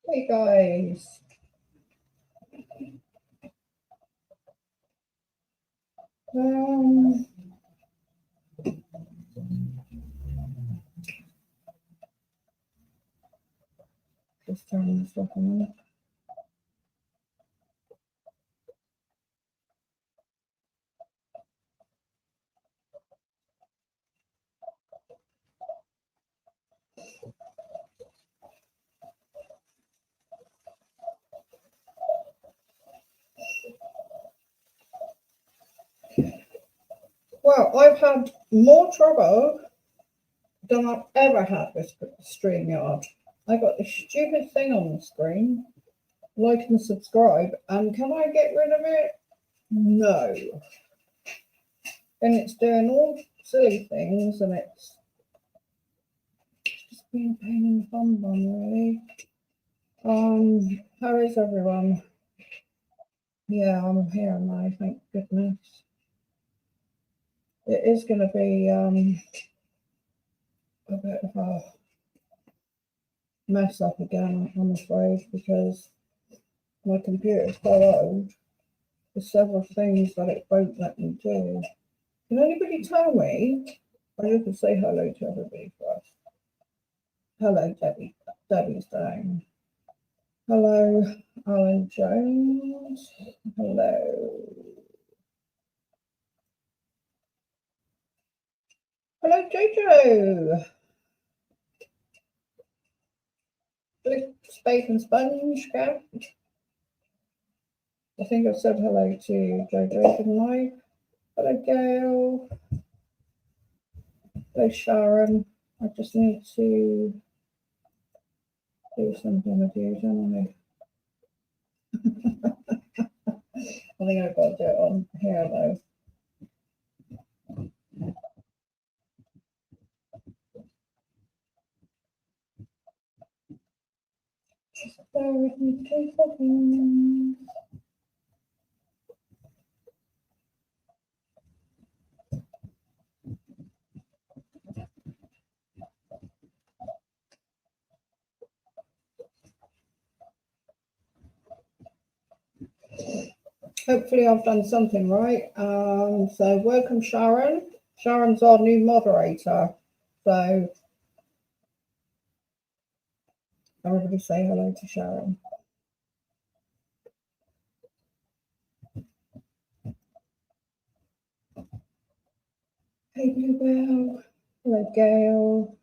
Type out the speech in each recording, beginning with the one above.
Hey guys. Just turn this off a minute. Well, I've had more trouble than I've ever had with StreamYard. I got this stupid thing on the screen, like and subscribe, and can I get rid of it? No. And it's doing all silly things, and it's just being a pain in the bum really. How is everyone? Yeah, I'm here now, thank goodness. It is going to be a bit of a mess up again, I'm afraid, because my computer is so old. There's several things that it won't let me do. Can anybody tell me? Or you can say hello to everybody first. Hello, Debbie. Debbie's down. Hello, Alan Jones. Hello. Hello, Jojo. Spade and Sponge, Gav. I think I said hello to Jojo, didn't I? Hello, Gail. Hello, Sharon. I just need to do something with you, don't I? I think I've got to do it on here, though. Just bear with me 2 seconds. Hopefully I've done something right. So welcome, Sharon. Sharon's our new moderator. So everybody say hello to Sharon. Hey, Bluebell. Hello, Gail.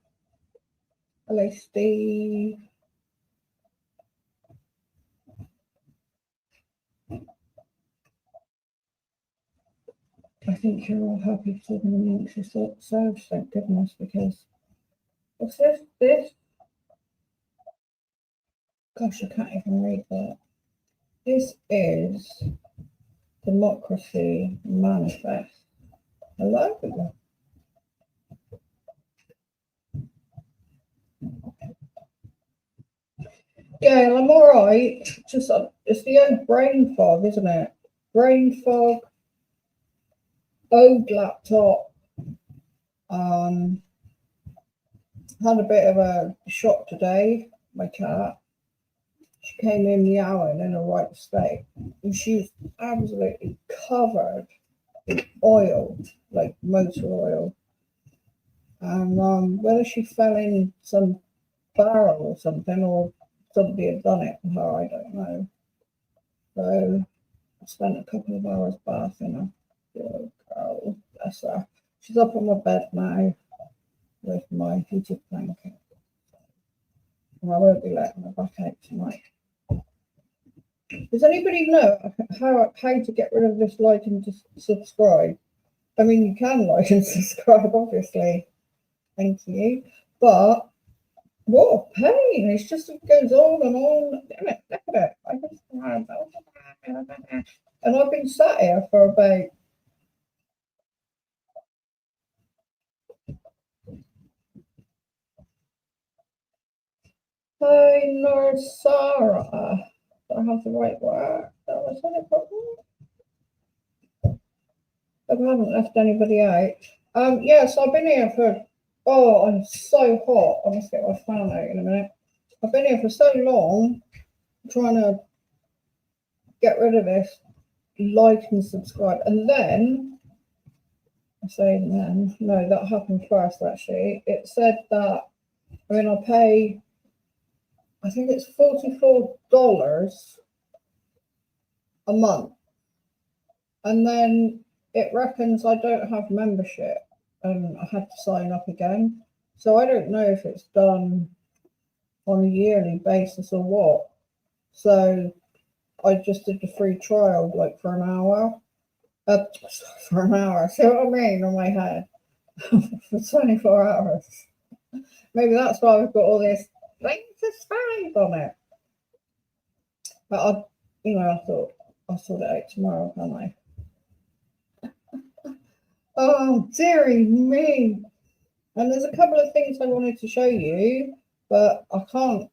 Hello, Steve. I think you're all happy to talk amongst yourselves, thank goodness, because what's this? Gosh, I can't even read that. This is Democracy Manifest. Hello? Gail, I'm all right. Just it's the old brain fog, isn't it? Brain fog, old laptop. Had a bit of a shock today. My cat. She came in meowing in a right state, and she was absolutely covered in oil, like motor oil. And whether she fell in some barrel or something, or somebody had done it to her, I don't know. So I spent a couple of hours bathing her. Good girl, bless her. She's up on my bed now with my heated blanket. And I won't be letting her back out tonight. Does anybody know how to get rid of this like and subscribe? I mean, you can like and subscribe, obviously. Thank you. But what a pain. It's just, it goes on and on. Damn it, look at it. I just, and I've been sat here for about Hi, Norsara. Do I have the right word? Was that it properly? I haven't left anybody out. Yes, I've been here for, oh, I'm so hot. I must get my fan out in a minute. I've been here for so long trying to get rid of this like and subscribe. And then, I say then, no, that happened first actually. It said that, I'll pay, I think it's $44 a month. And then it reckons I don't have membership and I had to sign up again. So I don't know if it's done on a yearly basis or what. So I just did the free trial like for an hour. See what I mean on my head? For 24 hours. Maybe that's why we've got all this things on it. But I thought I'll sort it out tomorrow, can't I? Oh, dearie me. And there's a couple of things I wanted to show you, but I can't.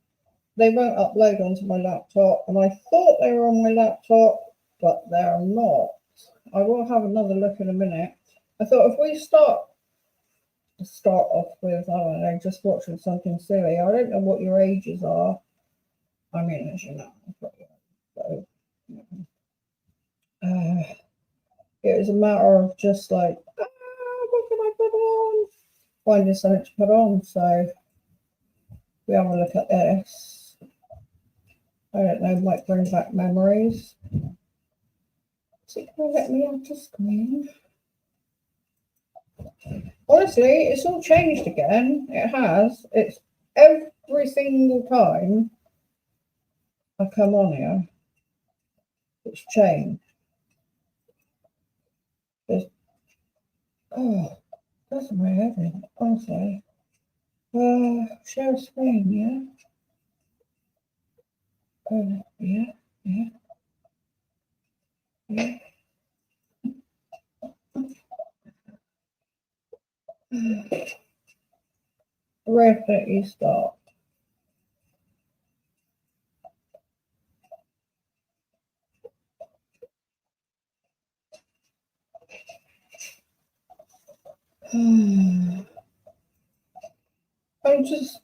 They won't upload onto my laptop. And I thought they were on my laptop, but they're not. I will have another look in a minute. I thought if we start off with, I don't know, just watching something silly. I don't know what your ages are. I mean, as you know, so, it was a matter of just like, what can I put on? Finding something to put on. So we have a look at this. I don't know, might bring back memories. Is it going to let me onto screen? Honestly, it's all changed again. It has. It's every single time I come on here, it's changed. That's my head in, honestly. Share screen, yeah? Yeah. Where don't you start? I'm just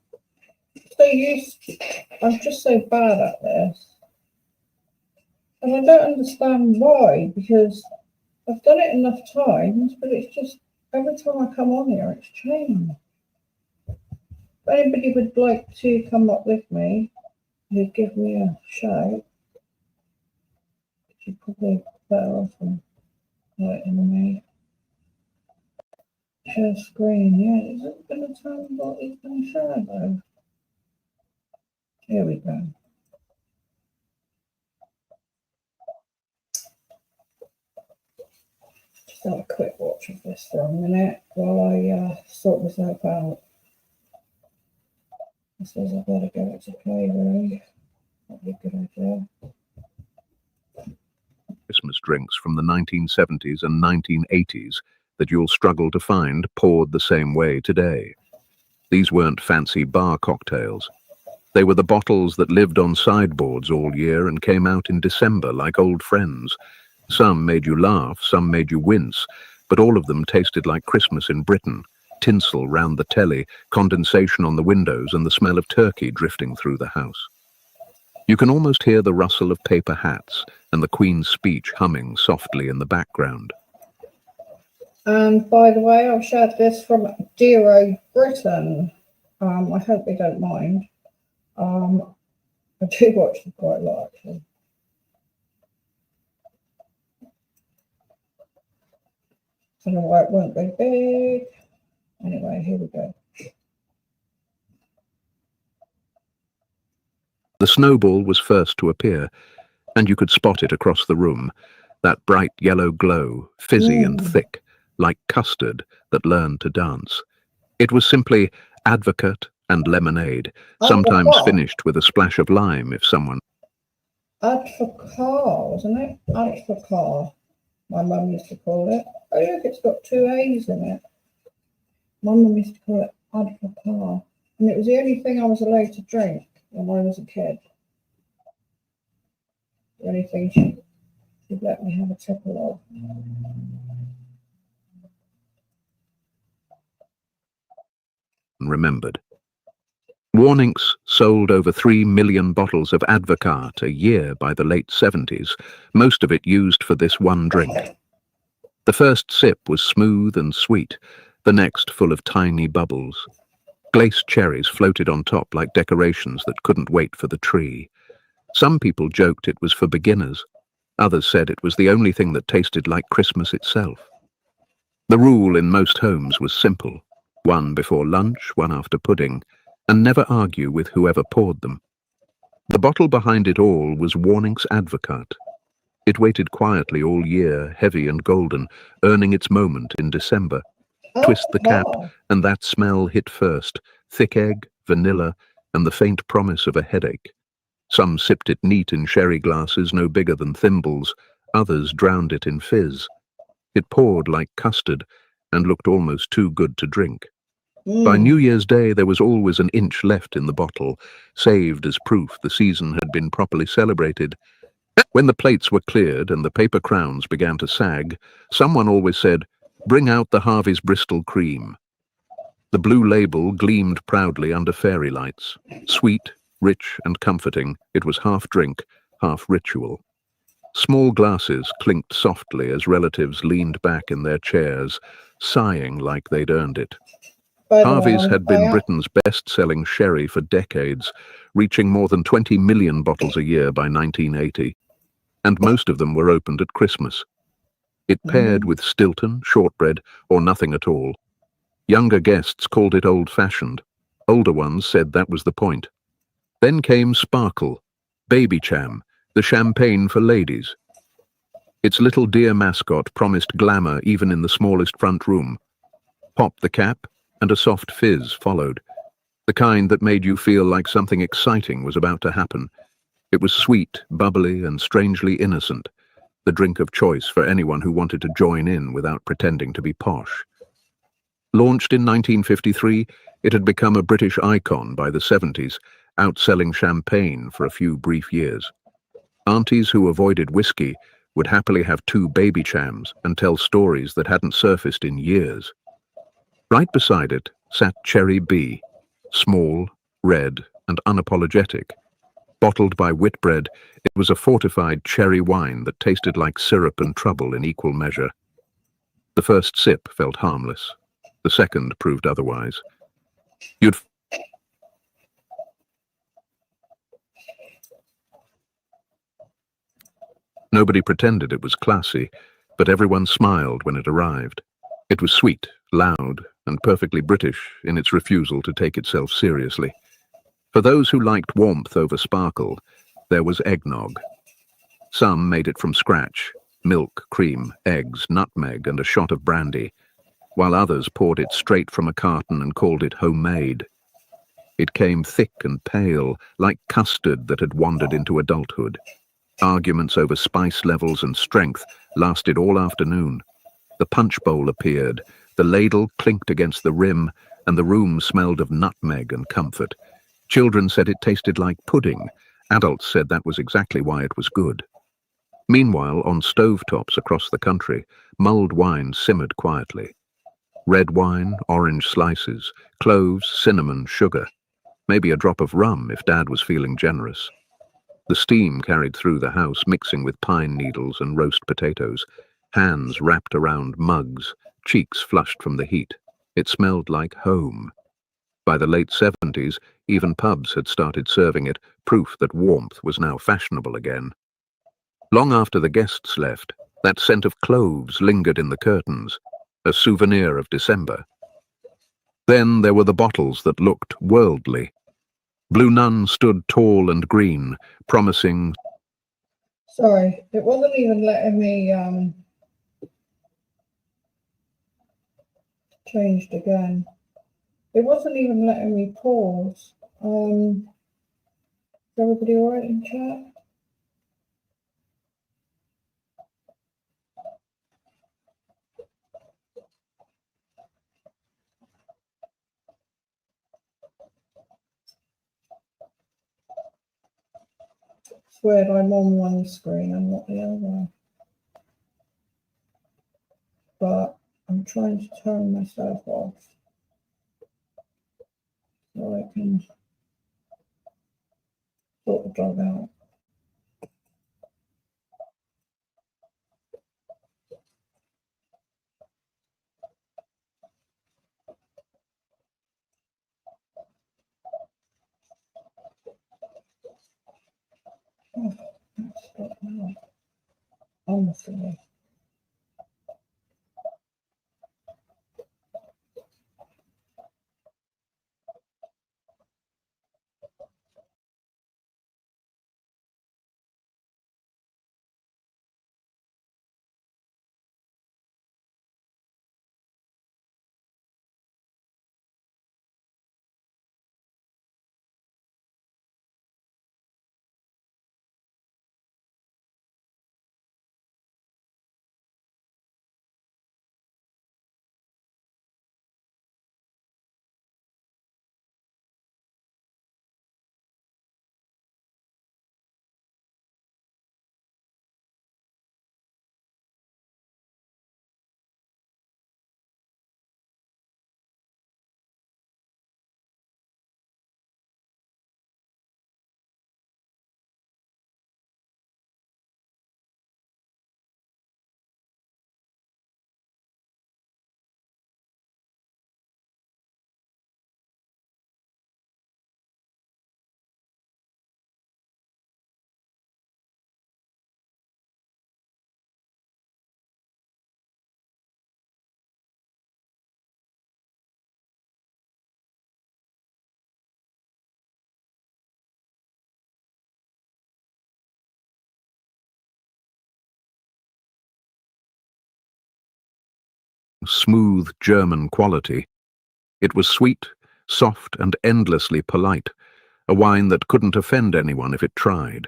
I'm just so bad at this. And I don't understand why, because I've done it enough times, but it's just every time I come on here, it's changed. If anybody would like to come up with me, who'd give me a shout, you're probably better off than letting me. Share screen, yeah, is it going to tell me what he's going to share though? Here we go. Just have a quick watch of this for a minute while I sort myself out. I suppose I've got to get it to play, really. That'd be a good idea. Christmas drinks from the 1970s and 1980s that you'll struggle to find poured the same way today. These weren't fancy bar cocktails. They were the bottles that lived on sideboards all year and came out in December like old friends. Some made you laugh, some made you wince, but all of them tasted like Christmas in Britain. Tinsel round the telly, condensation on the windows, and the smell of turkey drifting through the house. You can almost hear the rustle of paper hats and the Queen's speech humming softly in the background. And by the way, I've shared this from Dear Old Britain. I hope they don't mind. I do watch them quite a lot, actually. I don't know why it won't go big. Anyway, here we go. The snowball was first to appear, and you could spot it across the room, that bright yellow glow, fizzy and thick, like custard that learned to dance. It was simply Advocate and lemonade, sometimes finished with a splash of lime if someone... Advocate, wasn't it? Advocate, my mum used to call it. Oh look, it's got 2 A's in it. My mum used to call it Advocate. And it was the only thing I was allowed to drink when I was a kid. The only thing she'd let me have a tipple of. Remembered. Warninks sold over 3 million bottles of Advocaat a year by the late 70s, most of it used for this one drink. The first sip was smooth and sweet, the next full of tiny bubbles. Glaced cherries floated on top like decorations that couldn't wait for the tree. Some people joked it was for beginners. Others said it was the only thing that tasted like Christmas itself. The rule in most homes was simple: one before lunch, one after pudding, and never argue with whoever poured them. The bottle behind it all was Warninks Advocaat. It waited quietly all year, heavy and golden, earning its moment in December. Twist the cap, and that smell hit first: thick egg, vanilla, and the faint promise of a headache. Some sipped it neat in sherry glasses no bigger than thimbles, others drowned it in fizz. It poured like custard and looked almost too good to drink. By New Year's Day there was always an inch left in the bottle, saved as proof the season had been properly celebrated. When the plates were cleared and the paper crowns began to sag, someone always said, "Bring out the Harvey's Bristol cream." The blue label gleamed proudly under fairy lights. Sweet, rich and comforting, it was half drink, half ritual. Small glasses clinked softly as relatives leaned back in their chairs, sighing like they'd earned it. Harvey's had been Britain's best-selling sherry for decades, reaching more than 20 million bottles a year by 1980, and most of them were opened at Christmas. It paired with Stilton, shortbread, or nothing at all. Younger guests called it old-fashioned. Older ones said that was the point. Then came Sparkle, Baby Cham, the champagne for ladies. Its little deer mascot promised glamour even in the smallest front room. Pop the cap, and a soft fizz followed, the kind that made you feel like something exciting was about to happen. It was sweet, bubbly, and strangely innocent, the drink of choice for anyone who wanted to join in without pretending to be posh. Launched in 1953, it had become a British icon by the 70s, outselling champagne for a few brief years. Aunties who avoided whiskey would happily have 2 Baby Chams and tell stories that hadn't surfaced in years. Right beside it sat Cherry B, small, red, and unapologetic. Bottled by Whitbread, it was a fortified cherry wine that tasted like syrup and trouble in equal measure. The first sip felt harmless. The second proved otherwise. Nobody pretended it was classy, but everyone smiled when it arrived. It was sweet, loud, and perfectly British in its refusal to take itself seriously. For those who liked warmth over sparkle, there was eggnog. Some made it from scratch: milk, cream, eggs, nutmeg, and a shot of brandy, while others poured it straight from a carton and called it homemade. It came thick and pale, like custard that had wandered into adulthood. Arguments over spice levels and strength lasted all afternoon. The punch bowl appeared, the ladle clinked against the rim, and the room smelled of nutmeg and comfort. Children said it tasted like pudding. Adults said that was exactly why it was good. Meanwhile, on stovetops across the country, mulled wine simmered quietly. Red wine, orange slices, cloves, cinnamon, sugar. Maybe a drop of rum if Dad was feeling generous. The steam carried through the house, mixing with pine needles and roast potatoes. Hands wrapped around mugs, cheeks flushed from the heat. It smelled like home. By the late 70s, even pubs had started serving it, proof that warmth was now fashionable again. Long after the guests left, that scent of cloves lingered in the curtains, a souvenir of December. Then there were the bottles that looked worldly. Blue Nun stood tall and green, promising... Sorry, it wasn't even letting me changed again. It wasn't even letting me pause. Is everybody all right in chat? It's weird, I'm on one screen, I'm not the other. But I'm trying to turn myself off so I can Sort the dog out. Oh, stop now. Honestly. Smooth German quality. It was sweet, soft, and endlessly polite, a wine that couldn't offend anyone if it tried.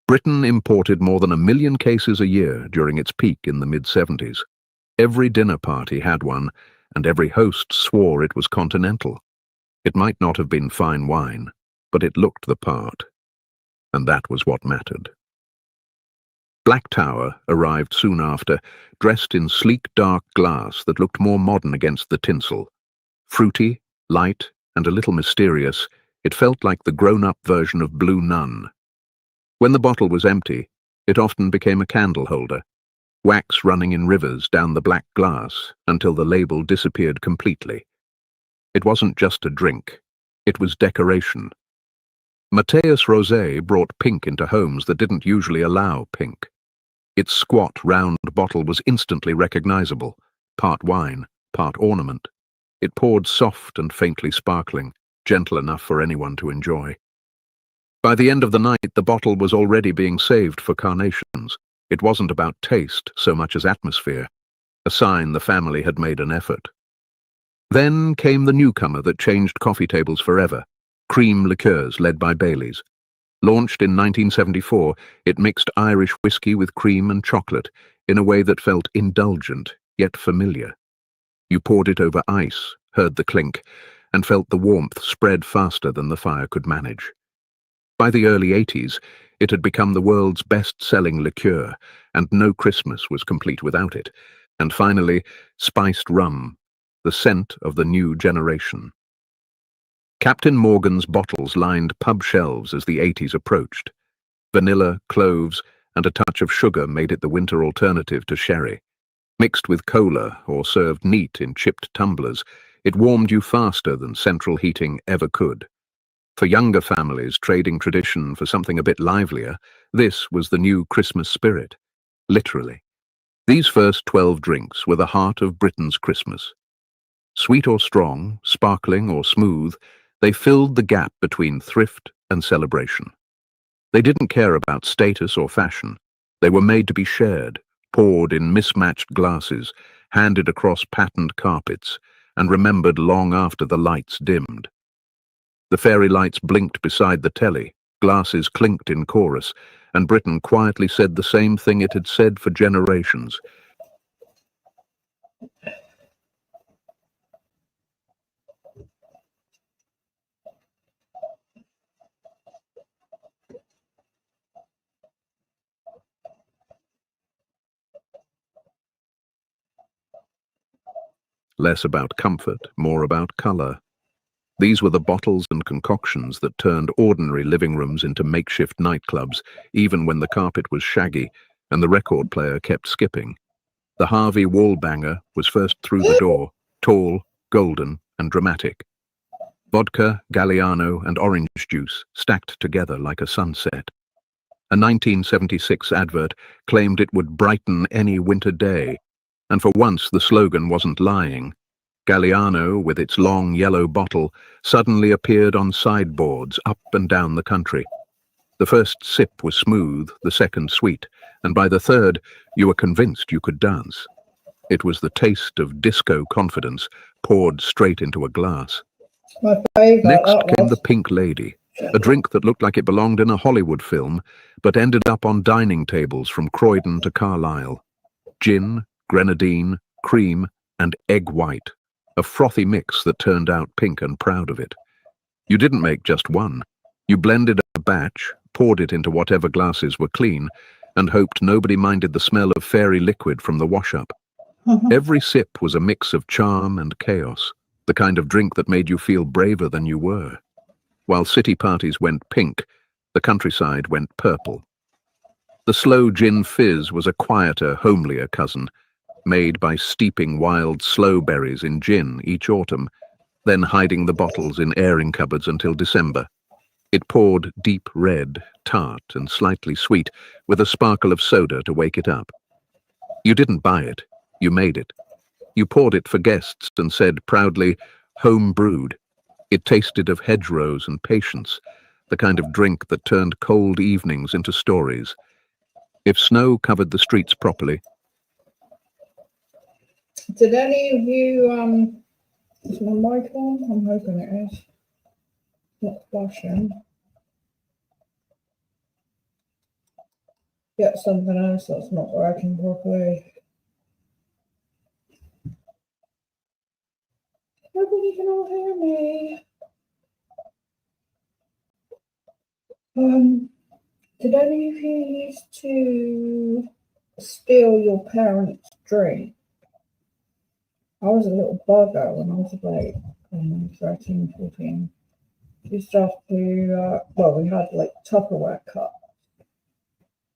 Britain imported more than 1 million cases a year during its peak in the mid-70s. Every dinner party had one, and every host swore it was continental. It might not have been fine wine, but it looked the part, and that was what mattered. Black Tower arrived soon after, dressed in sleek dark glass that looked more modern against the tinsel. Fruity, light, and a little mysterious, it felt like the grown-up version of Blue Nun. When the bottle was empty, it often became a candle holder, wax running in rivers down the black glass until the label disappeared completely. It wasn't just a drink, it was decoration. Mateus Rosé brought pink into homes that didn't usually allow pink. Its squat, round bottle was instantly recognizable, part wine, part ornament. It poured soft and faintly sparkling, gentle enough for anyone to enjoy. By the end of the night, the bottle was already being saved for carnations. It wasn't about taste so much as atmosphere, a sign the family had made an effort. Then came the newcomer that changed coffee tables forever, cream liqueurs led by Baileys. Launched in 1974, it mixed Irish whiskey with cream and chocolate in a way that felt indulgent, yet familiar. You poured it over ice, heard the clink, and felt the warmth spread faster than the fire could manage. By the early 80s, it had become the world's best-selling liqueur, and no Christmas was complete without it. And finally, spiced rum, the scent of the new generation. Captain Morgan's bottles lined pub shelves as the 80s approached. Vanilla, cloves, and a touch of sugar made it the winter alternative to sherry. Mixed with cola or served neat in chipped tumblers, it warmed you faster than central heating ever could. For younger families trading tradition for something a bit livelier, this was the new Christmas spirit. Literally. These first 12 drinks were the heart of Britain's Christmas. Sweet or strong, sparkling or smooth, they filled the gap between thrift and celebration. They didn't care about status or fashion. They were made to be shared, poured in mismatched glasses, handed across patterned carpets, and remembered long after the lights dimmed. The fairy lights blinked beside the telly, glasses clinked in chorus, and Britain quietly said the same thing it had said for generations. Less about comfort, more about color. These were the bottles and concoctions that turned ordinary living rooms into makeshift nightclubs, even when the carpet was shaggy and the record player kept skipping. The Harvey Wallbanger was first through the door, tall, golden, and dramatic. Vodka, Galliano, and orange juice stacked together like a sunset. A 1976 advert claimed it would brighten any winter day, and for once the slogan wasn't lying. Galliano, with its long yellow bottle, suddenly appeared on sideboards up and down the country. The first sip was smooth, the second sweet, and by the third, you were convinced you could dance. It was the taste of disco confidence poured straight into a glass. My favourite. Next That came was. the Pink Lady, a drink that looked like it belonged in a Hollywood film, but ended up on dining tables from Croydon to Carlisle. Gin, grenadine, cream, and egg white. A frothy mix that turned out pink and proud of it. You didn't make just one. You blended a batch, poured it into whatever glasses were clean, and hoped nobody minded the smell of fairy liquid from the wash-up. Every sip was a mix of charm and chaos, the kind of drink that made you feel braver than you were. While city parties went pink, the countryside went purple. The slow gin fizz was a quieter, homelier cousin, made by steeping wild sloe berries in gin each autumn, then hiding the bottles in airing cupboards until December. It poured deep red, tart and slightly sweet, with a sparkle of soda to wake it up. You didn't buy it, you made it. You poured it for guests and said proudly, "Home brewed." It tasted of hedgerows and patience, the kind of drink that turned cold evenings into stories. If snow covered the streets properly, Did any of you, is my mic on? I'm hoping it is. Not flashing. Get something else that's not working properly. Nobody can all hear me. Did any of you used to steal your parents' drink? I was a little bugger when I was about 13, 14. We used to have to, we had like Tupperware cups,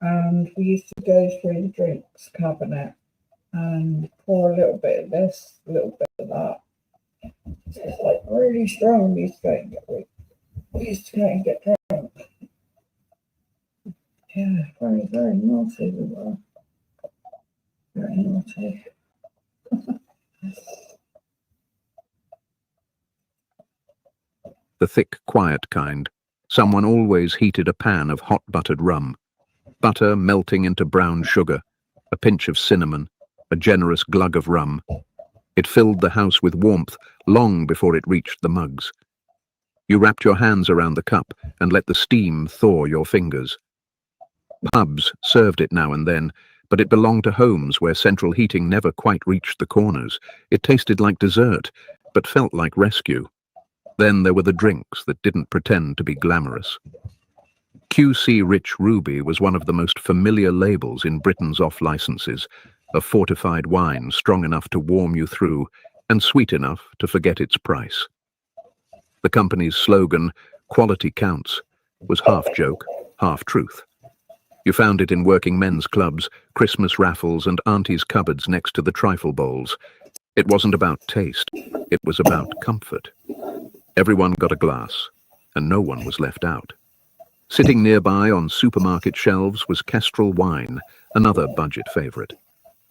and we used to go through the drinks cabinet and pour a little bit of this, a little bit of that. So it's like really strong. We used to go and get drunk. Yeah, very, very naughty we were. Very naughty. the thick, quiet kind. Someone always heated a pan of hot buttered rum. Butter melting into brown sugar, a pinch of cinnamon, a generous glug of rum. It filled the house with warmth long before it reached the mugs. You wrapped your hands around the cup and let the steam thaw your fingers. Pubs served it now and then, but it belonged to homes where central heating never quite reached the corners. It tasted like dessert, but felt like rescue. Then there were the drinks that didn't pretend to be glamorous. QC Rich Ruby was one of the most familiar labels in Britain's off-licenses, a fortified wine strong enough to warm you through and sweet enough to forget its price. The company's slogan, "Quality Counts," was half joke, half truth. You found it in working men's clubs, Christmas raffles, and aunties' cupboards next to the trifle bowls. It wasn't about taste, it was about comfort. Everyone got a glass, and no one was left out. Sitting nearby on supermarket shelves was Kestrel wine, another budget favourite.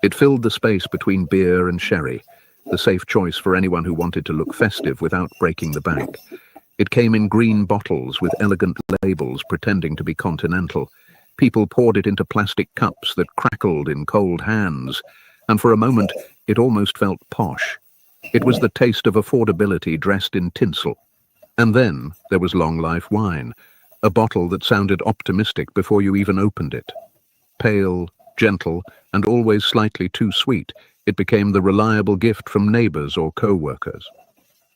It filled the space between beer and sherry, the safe choice for anyone who wanted to look festive without breaking the bank. It came in green bottles with elegant labels pretending to be continental. People poured it into plastic cups that crackled in cold hands, and for a moment it almost felt posh. It was the taste of affordability dressed in tinsel. And then there was Long Life wine, a bottle that sounded optimistic before you even opened it. Pale, gentle, and always slightly too sweet, it became the reliable gift from neighbours or co-workers.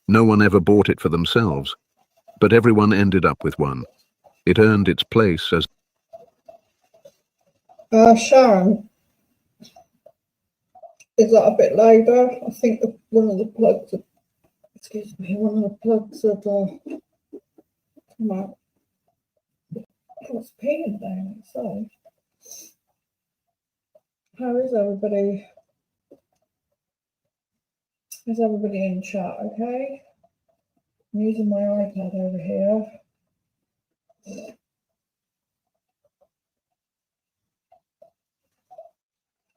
No one ever bought it for themselves, but everyone ended up with one. It earned its place as... Sharon, is that a bit louder? I think one of the plugs are Excuse me, one of the plugs had come out. What's peeing down outside? How is everybody? Is everybody in chat okay? I'm using my iPad over here.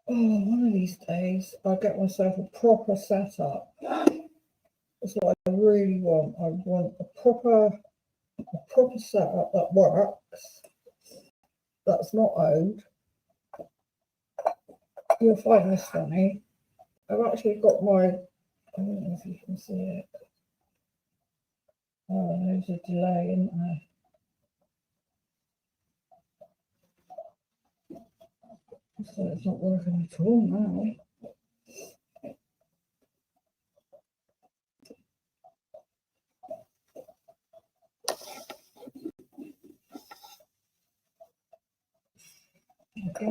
Oh, one of these days I'll get myself a proper setup. That's what I really want. I want a proper setup that works, that's not old. You'll find this funny. I've actually got my, I don't know if you can see it. Oh, there's a delay, isn't there? So it's not working at all now. Okay,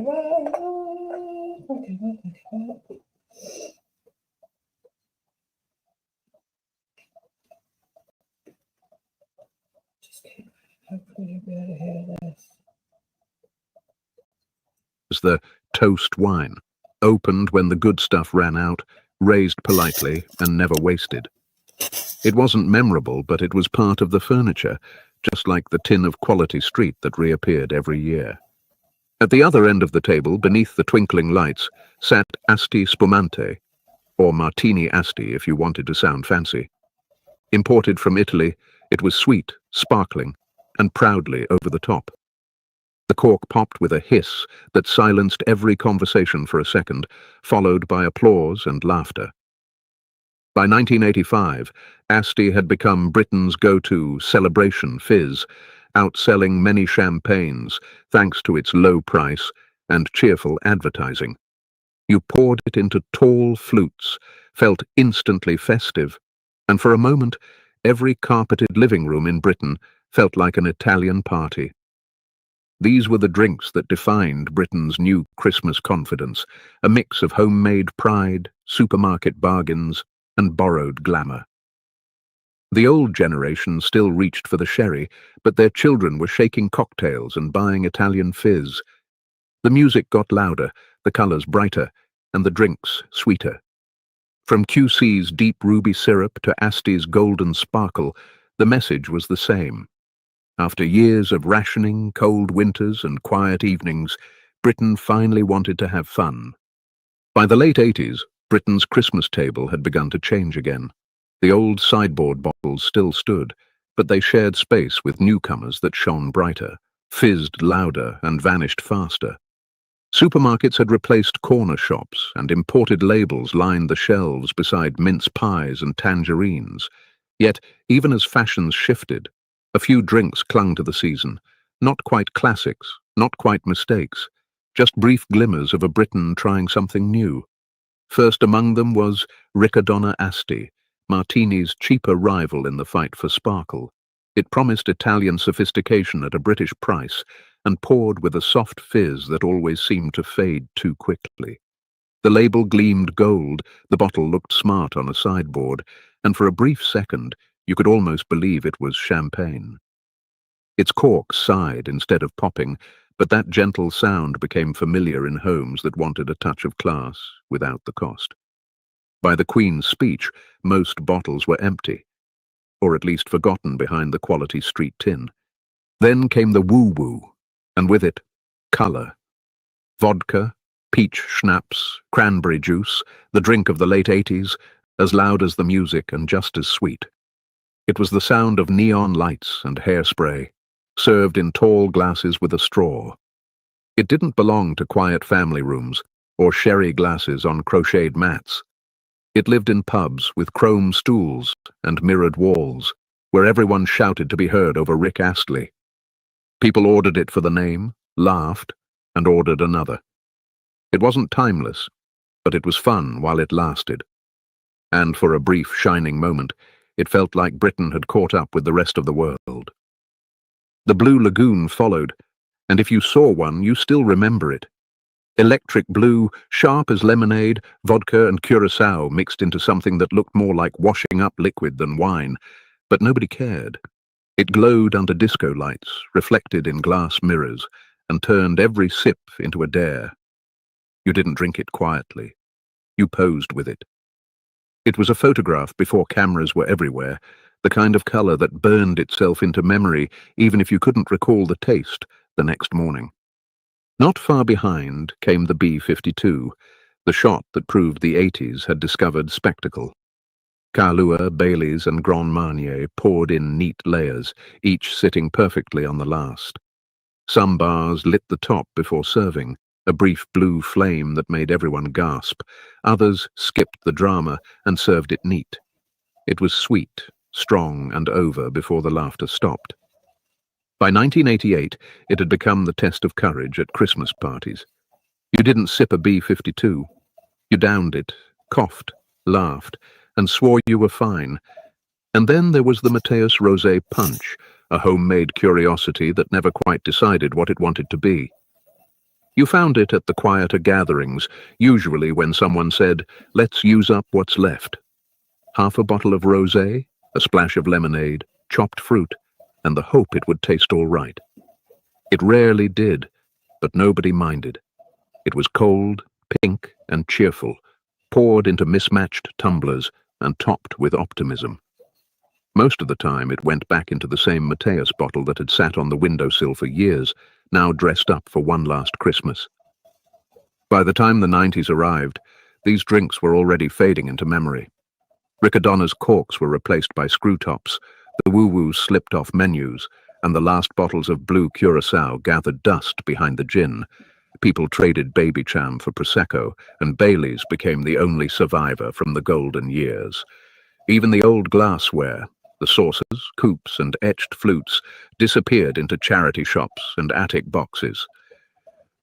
just keep, hopefully you'll be able to hear this. The toast wine, opened when the good stuff ran out, raised politely and never wasted. It wasn't memorable, but it was part of the furniture, just like the tin of Quality Street that reappeared every year. At the other end of the table, beneath the twinkling lights, sat Asti Spumante, or Martini Asti if you wanted to sound fancy. Imported from Italy, it was sweet, sparkling, and proudly over the top. The cork popped with a hiss that silenced every conversation for a second, followed by applause and laughter. By 1985, Asti had become Britain's go-to celebration fizz, outselling many champagnes thanks to its low price and cheerful advertising. You poured it into tall flutes, felt instantly festive, and for a moment, every carpeted living room in Britain felt like an Italian party. These were the drinks that defined Britain's new Christmas confidence, a mix of homemade pride, supermarket bargains, and borrowed glamour. The old generation still reached for the sherry, but their children were shaking cocktails and buying Italian fizz. The music got louder, the colours brighter, and the drinks sweeter. From QC's deep ruby syrup to Asti's golden sparkle, the message was the same. After years of rationing, cold winters and quiet evenings, Britain finally wanted to have fun. By the late 80s, Britain's Christmas table had begun to change again. The old sideboard bottles still stood, but they shared space with newcomers that shone brighter, fizzed louder, and vanished faster. Supermarkets had replaced corner shops, and imported labels lined the shelves beside mince pies and tangerines. Yet, even as fashions shifted, a few drinks clung to the season, not quite classics, not quite mistakes, just brief glimmers of a Britain trying something new. First among them was Riccadonna Asti, Martini's cheaper rival in the fight for sparkle. It promised Italian sophistication at a British price, and poured with a soft fizz that always seemed to fade too quickly. The label gleamed gold, the bottle looked smart on a sideboard, and for a brief second, you could almost believe it was champagne. Its cork sighed instead of popping, but that gentle sound became familiar in homes that wanted a touch of class without the cost. By the Queen's speech, most bottles were empty, or at least forgotten behind the Quality Street tin. Then came the woo-woo, and with it, colour. Vodka, peach schnapps, cranberry juice, the drink of the late 80s, as loud as the music and just as sweet. It was the sound of neon lights and hairspray, served in tall glasses with a straw. It didn't belong to quiet family rooms or sherry glasses on crocheted mats. It lived in pubs with chrome stools and mirrored walls, where everyone shouted to be heard over Rick Astley. People ordered it for the name, laughed, and ordered another. It wasn't timeless, but it was fun while it lasted. And for a brief, shining moment, it felt like Britain had caught up with the rest of the world. The Blue Lagoon followed, and if you saw one, you still remember it. Electric blue, sharp as lemonade, vodka and curacao mixed into something that looked more like washing up liquid than wine. But nobody cared. It glowed under disco lights, reflected in glass mirrors, and turned every sip into a dare. You didn't drink it quietly. You posed with it. It was a photograph before cameras were everywhere, the kind of colour that burned itself into memory even if you couldn't recall the taste the next morning. Not far behind came the B-52, the shot that proved the 80s had discovered spectacle. Kahlua, Baileys and Grand Marnier poured in neat layers, each sitting perfectly on the last. Some bars lit the top before serving, a brief blue flame that made everyone gasp. Others skipped the drama and served it neat. It was sweet, strong and over before the laughter stopped. By 1988, it had become the test of courage at Christmas parties. You didn't sip a B-52. You downed it, coughed, laughed, and swore you were fine. And then there was the Mateus Rosé Punch, a homemade curiosity that never quite decided what it wanted to be. You found it at the quieter gatherings, usually when someone said, "Let's use up what's left." Half a bottle of rosé, a splash of lemonade, chopped fruit, and the hope it would taste all right. It rarely did, but nobody minded. It was cold, pink, and cheerful, poured into mismatched tumblers and topped with optimism. Most of the time it went back into the same Mateus bottle that had sat on the windowsill for years, now dressed up for one last Christmas. By the time the 90s arrived, these drinks were already fading into memory. Riccadonna's corks were replaced by screw tops, the woo-woos slipped off menus, and the last bottles of blue curacao gathered dust behind the gin. People traded baby cham for Prosecco, and Baileys became the only survivor from the golden years. Even the old glassware, the saucers, coupes, and etched flutes, disappeared into charity shops and attic boxes.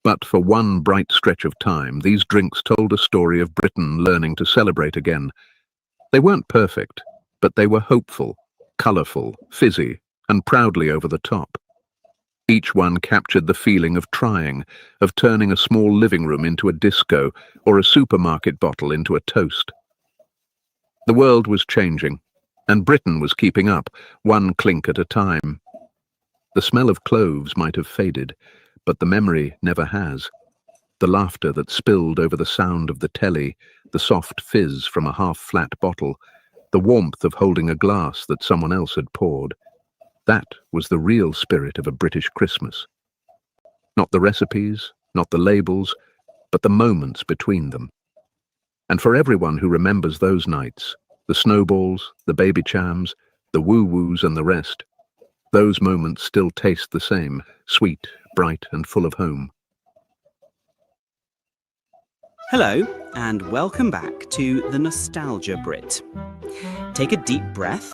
But for one bright stretch of time, these drinks told a story of Britain learning to celebrate again. They weren't perfect, but they were hopeful, colourful, fizzy, and proudly over the top. Each one captured the feeling of trying, of turning a small living room into a disco or a supermarket bottle into a toast. The world was changing, and Britain was keeping up, one clink at a time. The smell of cloves might have faded, but the memory never has. The laughter that spilled over the sound of the telly, the soft fizz from a half-flat bottle, the warmth of holding a glass that someone else had poured. That was the real spirit of a British Christmas. Not the recipes, not the labels, but the moments between them. And for everyone who remembers those nights, the snowballs, the baby chams, the woo-woos and the rest, those moments still taste the same, sweet, bright and full of home. Hello, and welcome back to The Nostalgia Brit. Take a deep breath.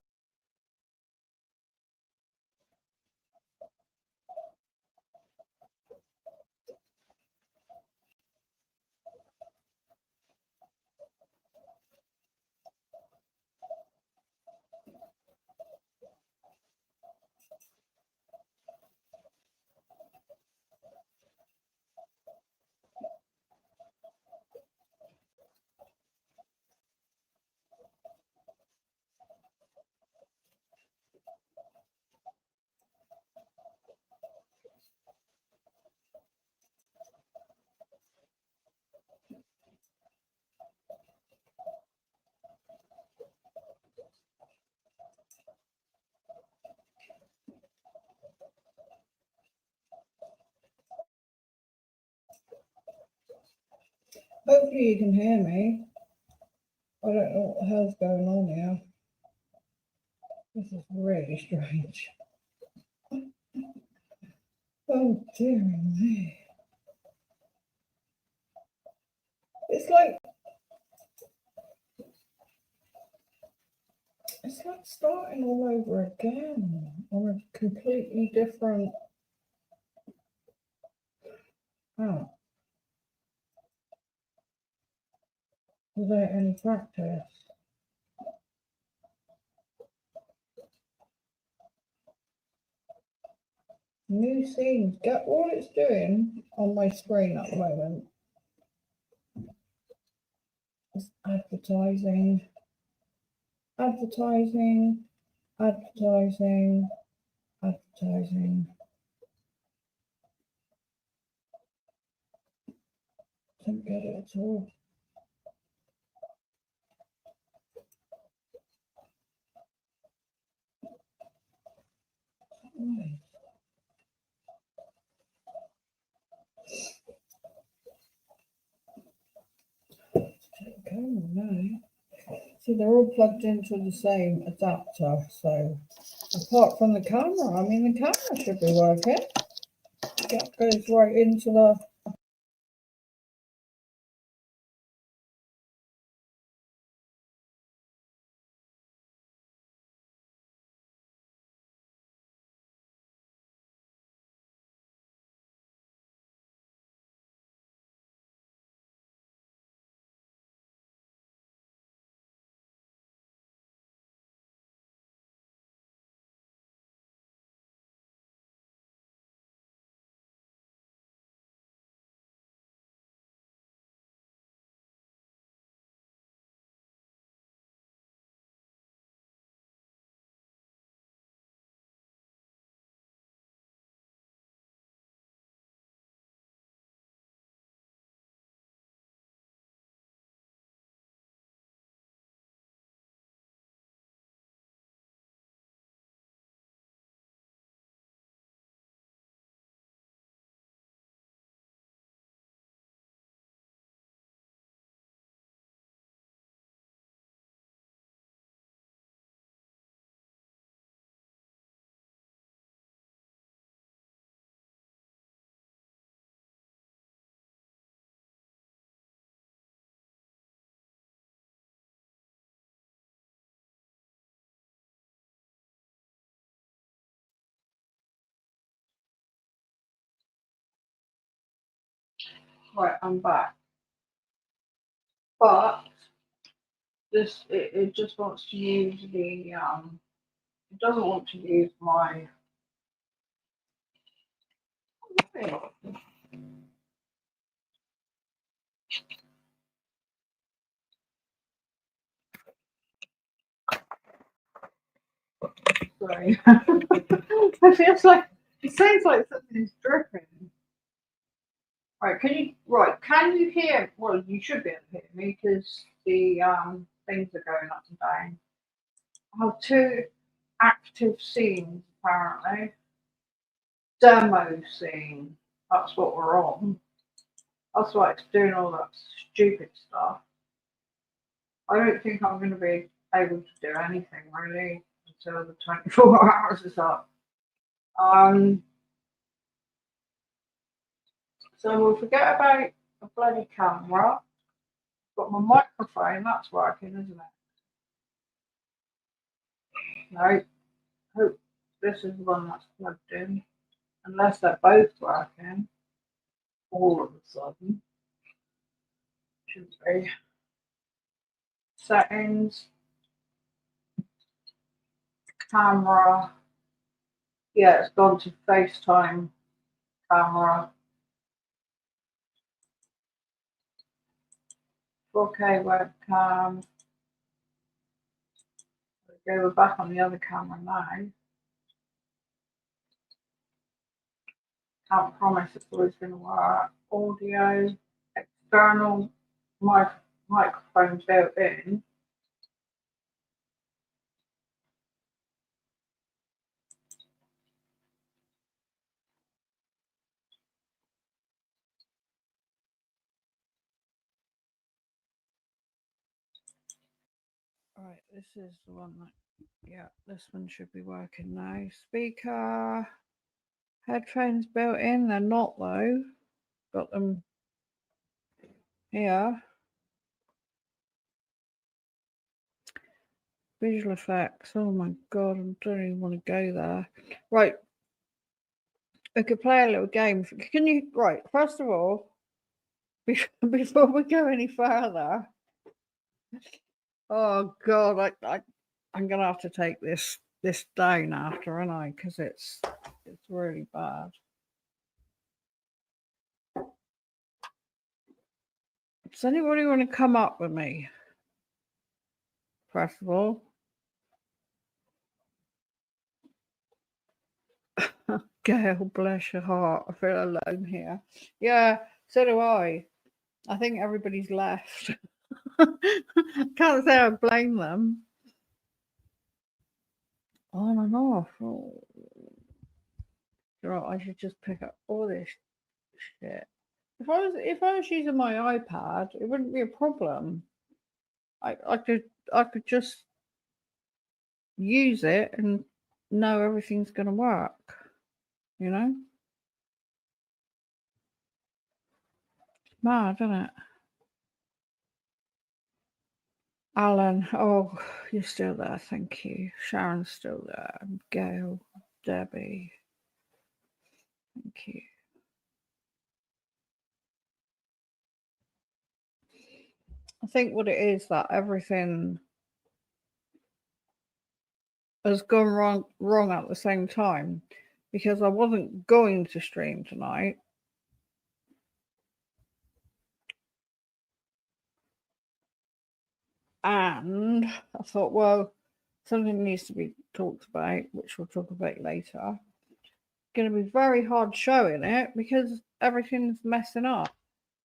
Hopefully you can hear me. I don't know what the hell's going on here. This is really strange. Oh dear me. It's like starting all over again on a completely different without any practice. New scenes. Get all it's doing on my screen at the moment advertising, advertising, advertising, advertising. Don't get it at all. Right. Okay, no. See, they're all plugged into the same adapter, so apart from the camera, I mean, the camera should be working. That goes right into the... Right, I'm back. But this, it just wants to use the, it doesn't want to use my... Sorry. It feels like, it sounds like something's dripping. Right, can you hear, well, you should be able to hear me because the things are going up and down. I have two active scenes apparently. Demo scene, that's what we're on. That's why it's doing all that stupid stuff. I don't think I'm going to be able to do anything really until the 24 hours is up. So we'll forget about the bloody camera. Got my microphone, that's working, isn't it? No, hope this is the one that's plugged in. Unless they're both working all of a sudden. Should be. Settings. Camera. Yeah, it's gone to FaceTime camera. 4K webcam. Okay, we're back on the other camera now. Can't promise it's always going to work. Audio, external microphone built in. Right, this is the one that, yeah, this one should be working now. Speaker, headphones built in, they're not though. Got them here. Visual effects, oh my god, I don't even want to go there. Right, we could play a little game. Can you, right, first of all, before we go any further, oh god, I'm gonna have to take this down after, aren't I? Because it's really bad. Does anybody want to come up with me? first of all. Gail, bless your heart. I feel alone here. Yeah, so do I. I think everybody's left. Can't say I blame them. On and off. Oh. Right, I should just pick up all this shit. If I was using my iPad, it wouldn't be a problem. I could just use it and know everything's gonna work. You know? It's mad, isn't it? Alan, oh, you're still there, thank you. Sharon's still there. Gail, Debbie, thank you. I think what it is that everything has gone wrong at the same time, because I wasn't going to stream tonight. And I thought, well, something needs to be talked about, which we'll talk about later. Going to be very hard showing it because everything's messing up.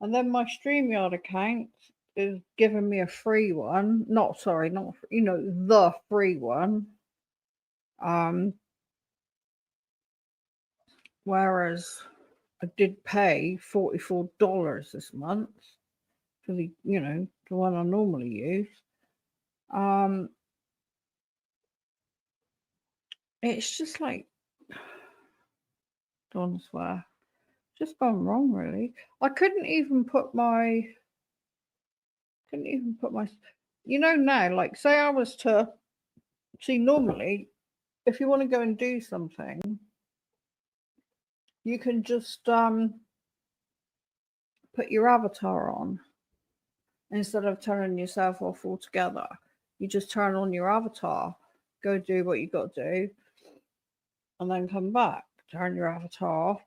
And then my StreamYard account is giving me a free one. Not the free one. Whereas I did pay $44 this month for the one I normally use. It's just like, don't swear, just gone wrong really. I couldn't even put my now, like, say I was to see, normally if you want to go and do something, you can just put your avatar on instead of turning yourself off altogether. You just turn on your avatar, go do what you got to do, and then come back, turn your avatar off,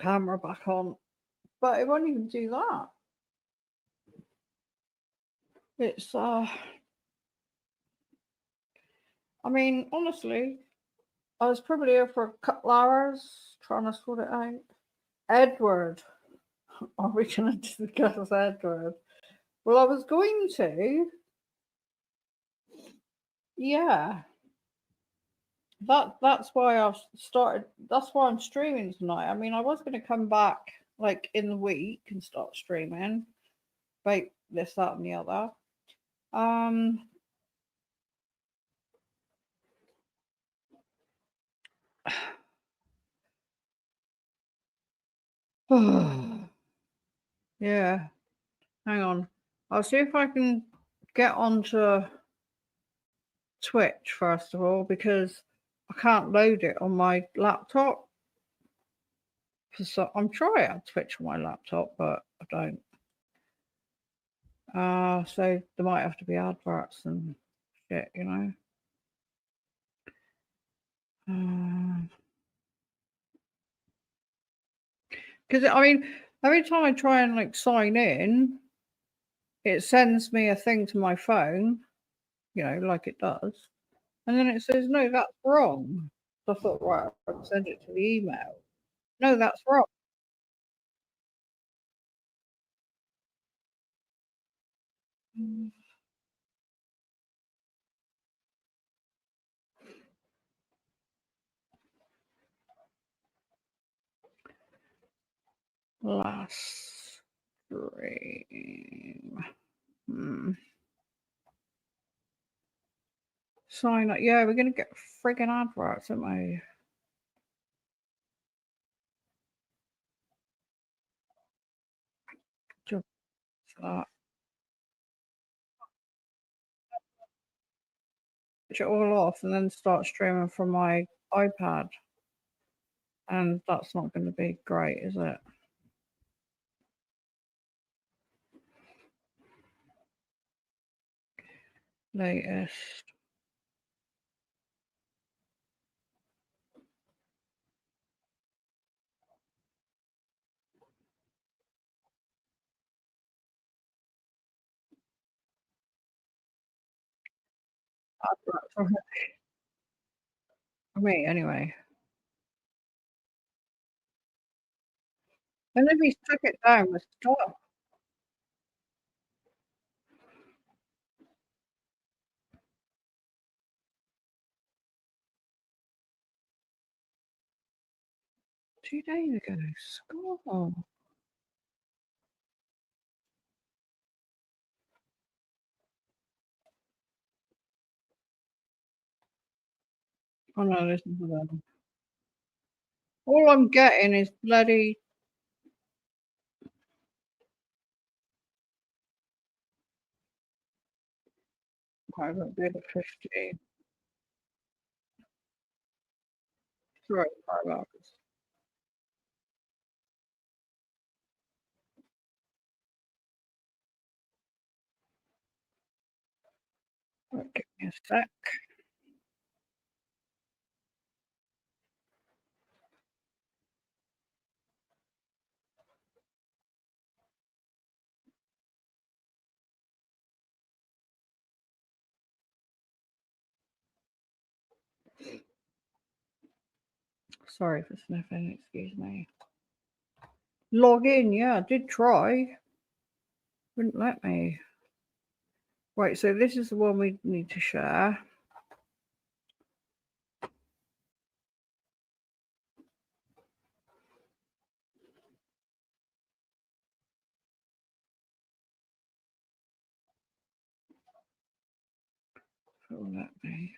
camera back on. But it won't even do that. It's I mean, honestly, I was probably here for a couple hours trying to sort it out. Edward, are we going to discuss Edward? Well, I was going to. Yeah. That's why I've started. That's why I'm streaming tonight. I mean, I was going to come back like in the week and start streaming, about this, that, and the other. Yeah. Hang on. I'll see if I can get onto Twitch first of all, because I can't load it on my laptop. So I'm sure I have Twitch on my laptop, but I don't. So there might have to be adverts and shit, you know. Because I mean, every time I try and like sign in, it sends me a thing to my phone, like it does, and then it says, "No, that's wrong." So I thought, right, I'll send it to the email. No, that's wrong. Last stream. Sign up. Yeah, we're gonna get friggin' adverts, aren't we? Just that. Switch it all off and then start streaming from my iPad. And that's not going to be great, is it? Latest. For me, anyway. And if he took it down with stuff. Two days ago. School. Oh no, listen to them. All I'm getting is bloody private bid of 50. Sorry, $5. Right, give me a sec. Sorry for sniffing, excuse me. Log in, yeah, I did try. Wouldn't let me. Right, so this is the one we need to share. It will let me.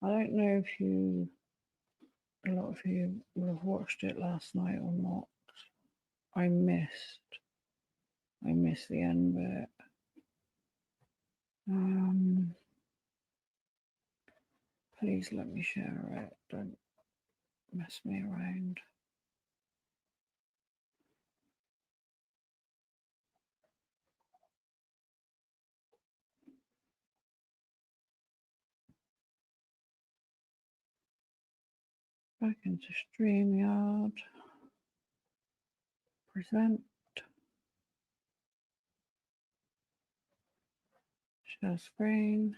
I don't know if a lot of you will have watched it last night or not. I missed the end bit. Please let me share it. Don't mess me around. Back into StreamYard. Present. Share screen.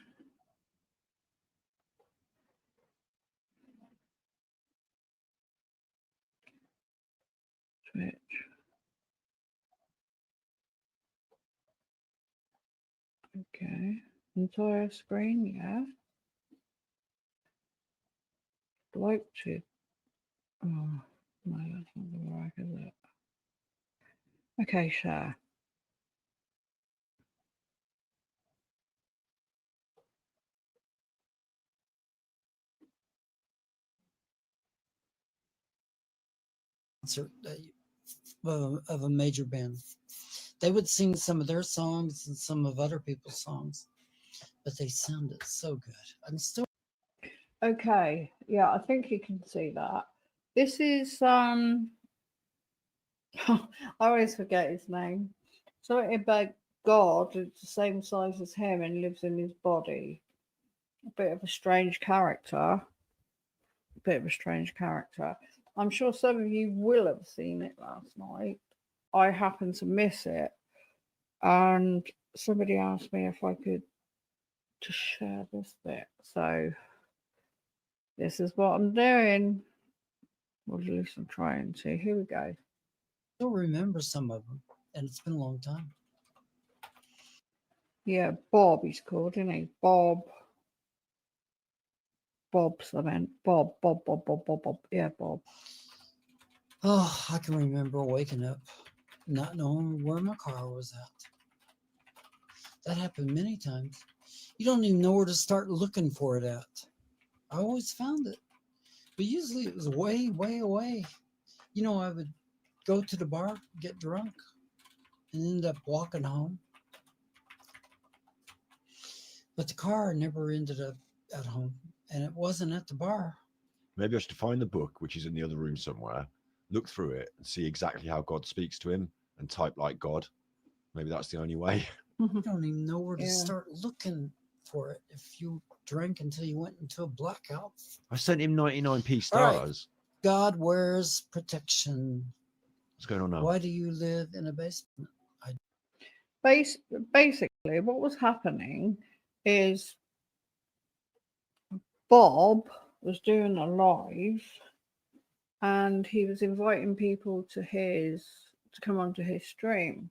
Switch. Okay. Entire screen, yeah. Like to. Oh, no, that's not gonna work, is it? Okay, share. Concert of a major band. They would sing some of their songs and some of other people's songs, but they sounded so good. I'm still Okay, yeah, I think you can see that. This is I always forget his name. Something about God, it's the same size as him and lives in his body. A bit of a strange character. I'm sure some of you will have seen it last night. I happened to miss it, and somebody asked me if I could just share this bit. So this is what I'm doing. Well, at least I'm trying to. Here we go. still remember some of them, and it's been a long time. Yeah, Bob he's called, isn't he? Bob. Bob's I meant. Bob. Yeah, Bob. Oh, I can remember waking up, not knowing where my car was at. That happened many times. You don't even know where to start looking for it at. I always found it, but usually it was way, way away. You know, I would go to the bar, get drunk, and end up walking home. But the car never ended up at home, and it wasn't at the bar. Maybe I should find the book, which is in the other room somewhere, look through it and see exactly how God speaks to him and type like God. Maybe that's the only way. You don't even know where to Yeah. start looking for it if you drank until you went into a blackout. I sent him 99p All right. stars. God wears protection. What's going on now? Why do you live in a basement? Basically, what was happening is Bob was doing a live, and he was inviting people to come onto his stream.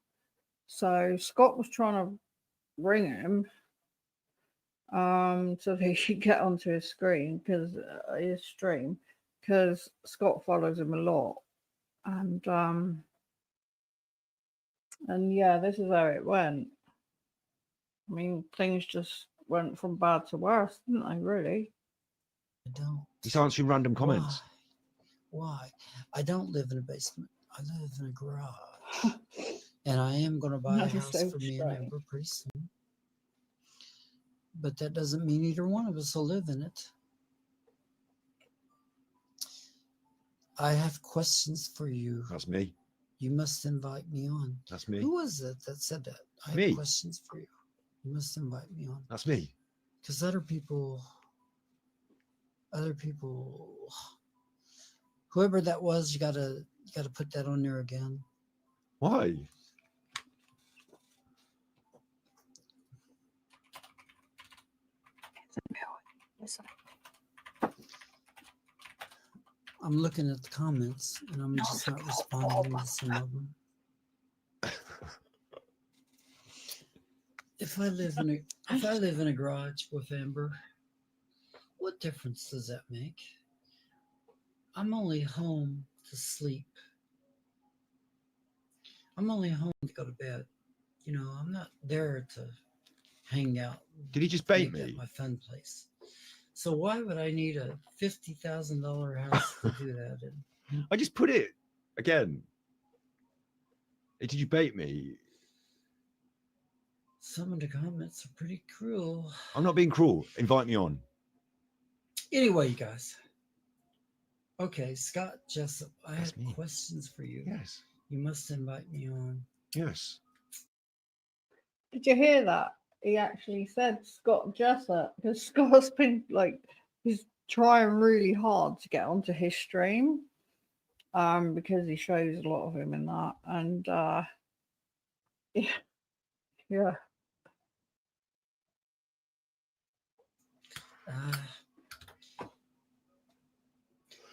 So Scott was trying to ring him, so that he could get onto his screen his stream, because Scott follows him a lot, and yeah, this is how it went. I mean, things just went from bad to worse, didn't they? Really? I don't. He's answering random comments. Why? I don't live in a basement. I live in a garage. And I am going to buy a That is house so for me and strange. Amber pretty soon. But that doesn't mean either one of us will live in it. I have questions for you. That's me. You must invite me on. That's me. Who was it that said that? I Me. have questions for you. You must invite me on. That's me. Because other people, whoever that was, you gotta put that on there again. Why? I'm looking at the comments and I'm just not responding to some of them. If I live in a garage with Amber, what difference does that make? I'm only home to sleep. I'm only home to go to bed. You know, I'm not there to hang out. Did he just bait make that me? my fun place. So why would I need a $50,000 house to do that in? I just put it again. Did you bait me? Some of the comments are pretty cruel. I'm not being cruel. Invite me on. Anyway, you guys. Okay, Scott Jessup, I That's have me. questions for you. Yes. You must invite me on. Yes. Did you hear that? He actually said Scott Jessup, because Scott's been he's trying really hard to get onto his stream, because he shows a lot of him in that, and yeah.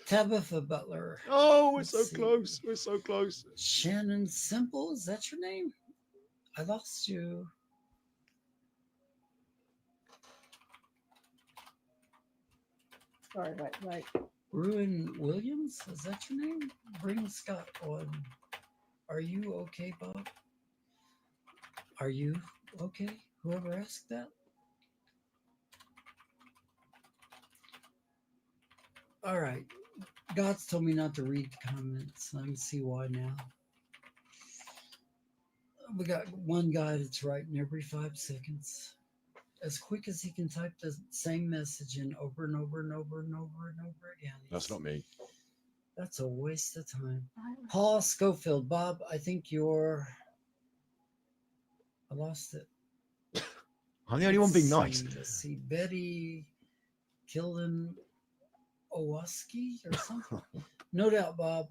Tabitha Butler. Oh, we're Let's so see. close. We're so close. Shannon Simple, is that your name? I lost you. Sorry about that. Ruin Williams, is that your name? Bring Scott on. Are you okay, Bob? Are you okay? Whoever asked that? All right. God's told me not to read the comments. I can see why now. We got one guy that's writing every 5 seconds. As quick as he can type the same message in over and over and over and over and over again. That's not me. That's a waste of time. Paul Schofield, Bob, I think you're... I lost it. I'm the only one being nice. Let's see. Betty Kilden Owaski or something. No doubt, Bob.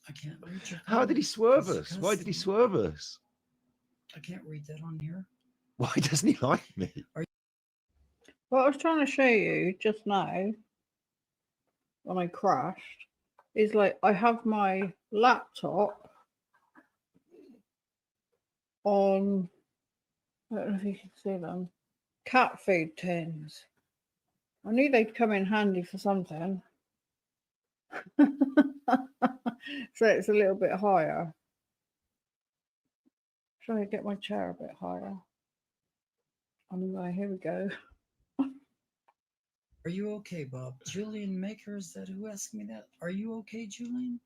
I can't read your How did he swerve comments. us? Why did he swerve us? I can't read that on here. Why doesn't he like me? What I was trying to show you just now, when I crashed, is I have my laptop on, I don't know if you can see them, cat food tins. I knew they'd come in handy for something. So it's a little bit higher. Try to get my chair a bit higher. Anyway, here we go. Are you okay, Bob? Julian Maker, is that who asked me that? Are you okay, Julian?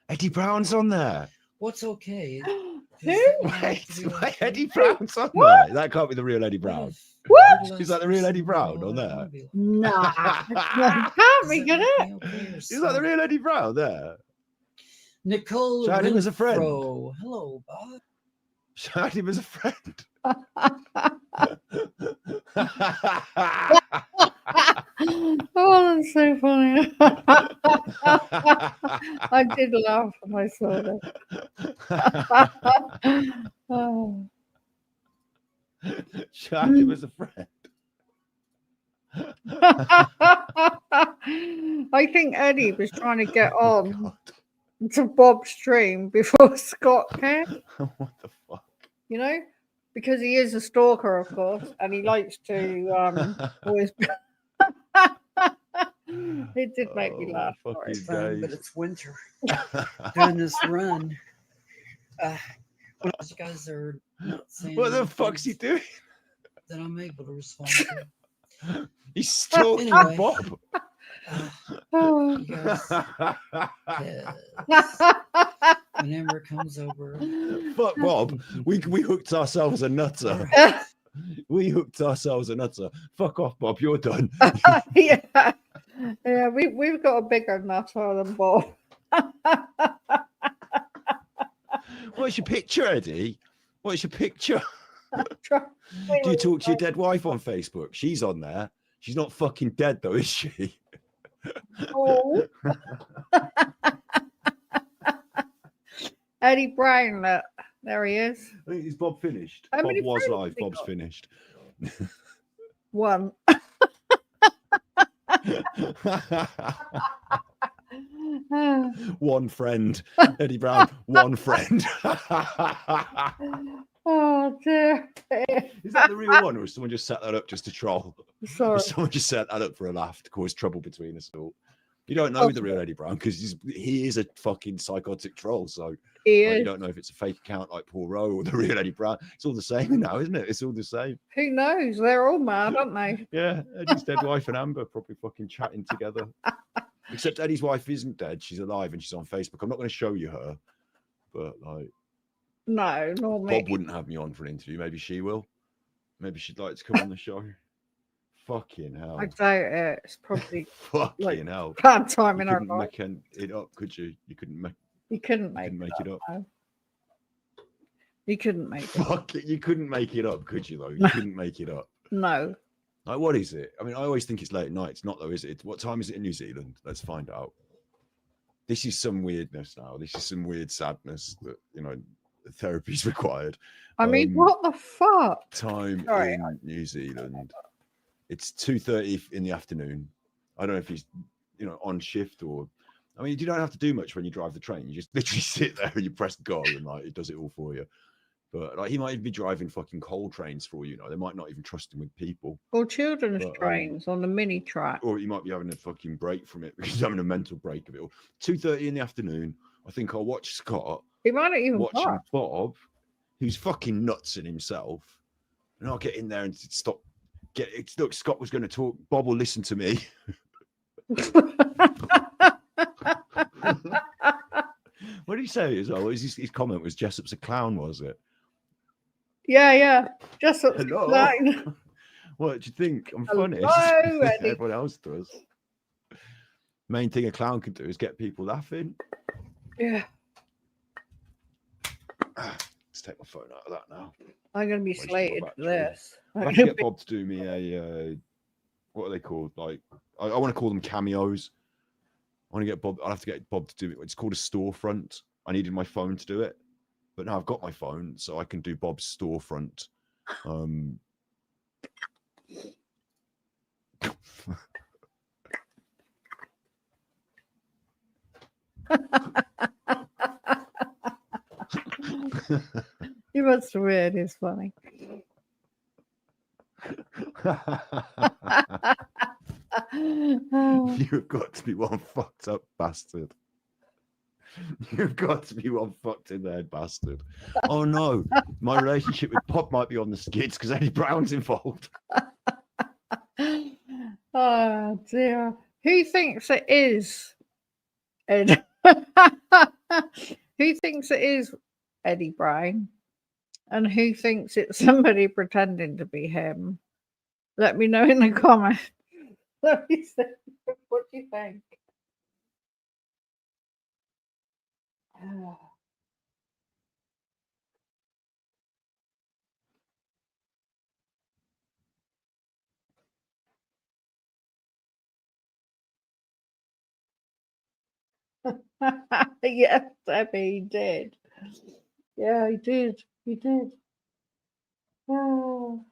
Eddie Brown's on there. What's okay? Who? Wait, Eddie Brown's on there. That can't be the real Eddie Brown. What? Is that the real Eddie Brown on there? Nah, can't be good at it. Is that the real Eddie Brown there? Nicole Shout him as a friend. Renfro. Hello, Bob. Shout him as a friend. Oh, that's so funny. I did laugh when I saw that. Oh. Shag him as a friend. I think Eddie was trying to get Oh, on God. to Bob's stream before Scott came, What the fuck? you know, because he is a stalker, of course, and he likes to always. It did make me Oh, laugh. fucking sorry. But days. it's winter. Doing this run. When you guys are not saying What the anything fuck's he doing? that I'm able to respond to. He's stalking Anyway. Bob. Oh. You guys, whenever it comes over, Fuck Bob. We hooked ourselves a nutter. We hooked ourselves a nutter. Fuck off, Bob. You're done. Yeah, yeah, we've got a bigger nutter than Bob. What's your picture, Eddie? What's your picture? Try- Do you talk to your dead wife on Facebook? She's on there. She's not fucking dead though, is she? Oh. Eddie Brown, look, there he is. I think is Bob finished. How Bob many was friends live. has he Bob's got? finished. One. One friend. Eddie Brown, one friend. Oh dear. Is that the real one, or has someone just set that up just to troll? Sorry. Or someone just set that up for a laugh to cause trouble between us all? You don't know the real Eddie Brown because he is a fucking psychotic troll. So He you is. don't know if it's a fake account like Paul Rowe or the real Eddie Brown. It's all the same now, isn't it? It's all the same. Who knows? They're all mad, aren't they? Yeah, Eddie's dead wife and Amber probably fucking chatting together. Except Eddie's wife isn't dead. She's alive and she's on Facebook. I'm not going to show you her, but like No, not me. Bob wouldn't have me on for an interview. Maybe she will. Maybe she'd like to come on the show. Fucking hell. I doubt it. It's probably Fucking hell. bad time You in our couldn't life. make it up, could you? You couldn't make, You couldn't make, it up. no. You couldn't make it. Fuck it. You couldn't make it up, could you, though? You couldn't make it up. No. Like, what is it? I mean, I always think it's late at night. It's not, though, is it? What time is it in New Zealand? Let's find out. This is some weirdness now. This is some weird sadness that, you know, therapy's required. I mean, what the fuck? Time Sorry. in New Zealand. It's 2:30 in the afternoon. I don't know if he's, you know, on shift or... I mean, you don't have to do much when you drive the train. You just literally sit there and you press go and, like, it does it all for you. But like he might even be driving fucking coal trains for you know. They might not even trust him with people. Or children's But, trains on the mini track. Or he might be having a fucking break from it because he's having a mental break of it all. 2:30 in the afternoon. I think I'll watch Scott He might not even watching park. Bob, who's fucking nuts in himself. And I'll get in there and stop. Look, Scott was going to talk. Bob will listen to me. What did he say as well? His comment was Jessup's a clown, was it? Yeah. Just up Hello? line. What do you think? I'm Hello, funny. Eddie. Everyone else does. Main thing a clown can do is get people laughing. Yeah. Let's take my phone out of that now. I'm going to be Wasted my slated for battery. this. I have to get Bob to do me a what are they called? Like I want to call them cameos. I want to get Bob. I'll have to get Bob to do it. It's called a storefront. I needed my phone to do it, but now I've got my phone, so I can do Bob's storefront. You must have read. It's funny. You've got to be one fucked up bastard. You've got to be one fucked in the head bastard. Oh no, my relationship with Bob might be on the skids because Eddie Brown's involved. Oh dear. Who thinks it is? Ed? Who thinks it is Eddie Brown? And who thinks it's somebody pretending to be him? Let me know in the comments. Let me see. What do you think? Yes, Debbie, he did. Yeah, he did. He did. Oh.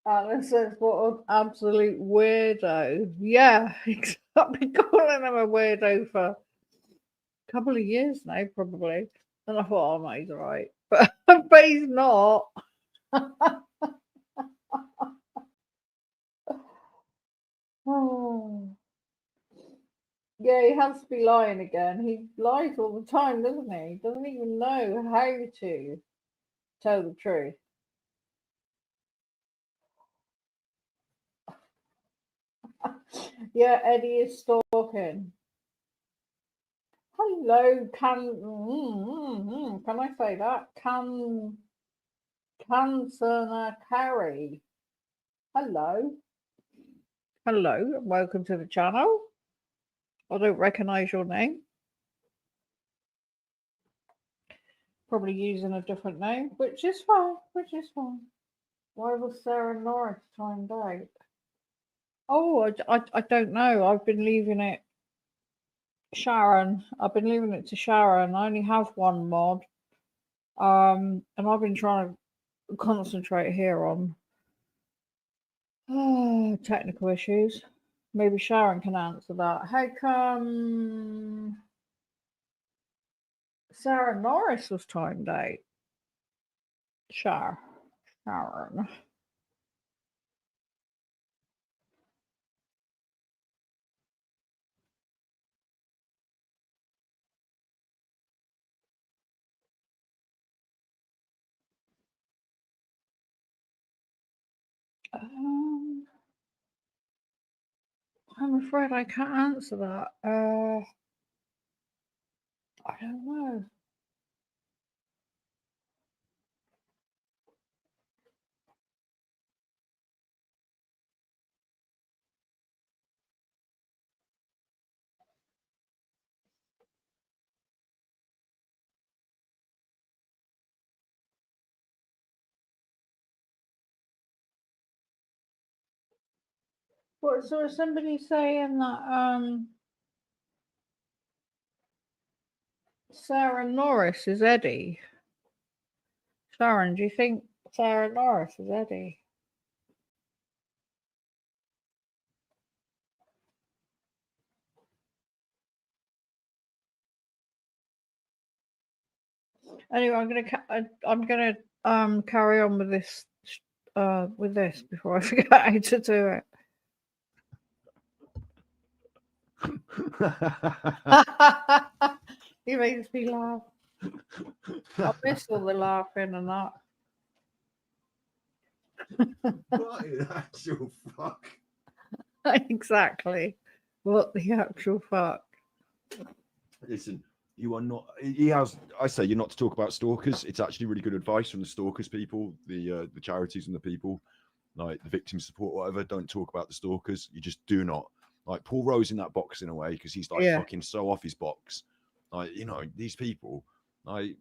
Alice says, what an absolute weirdo. Yeah, I've been calling him a weirdo for a couple of years now, probably. And I thought, oh, no, he's all right. But he's not. Oh. Yeah, he has to be lying again. He lies all the time, doesn't he? He doesn't even know how to tell the truth. Yeah, Eddie is stalking. Hello, can I say that? Cancer Carrie. Hello. Hello, and welcome to the channel. I don't recognise your name. Probably using a different name, which is fine. Why was Sarah Norris timed out? Oh, I don't know. I've been leaving it Sharon. I've been leaving it to Sharon. I only have one mod. And I've been trying to concentrate here on technical issues. Maybe Sharon can answer that. How come Sarah Norris was timed out? Sharon. I'm afraid I can't answer that. I don't know. What? So is somebody saying that Sarah Norris is Eddie? Sharon, do you think Sarah Norris is Eddie? Anyway, I'm gonna carry on with this before I forget how to do it. He makes me laugh. I miss all the laughing and that. What in actual fuck? Exactly. What the actual fuck? Listen, you are not. He has. I say you're not to talk about stalkers. It's actually really good advice from the stalkers people, the charities and the people, like the victim support, whatever. Don't talk about the stalkers. You just do not. Like Paul Rose in that box in a way because he's like fucking so off his box. Like these people. I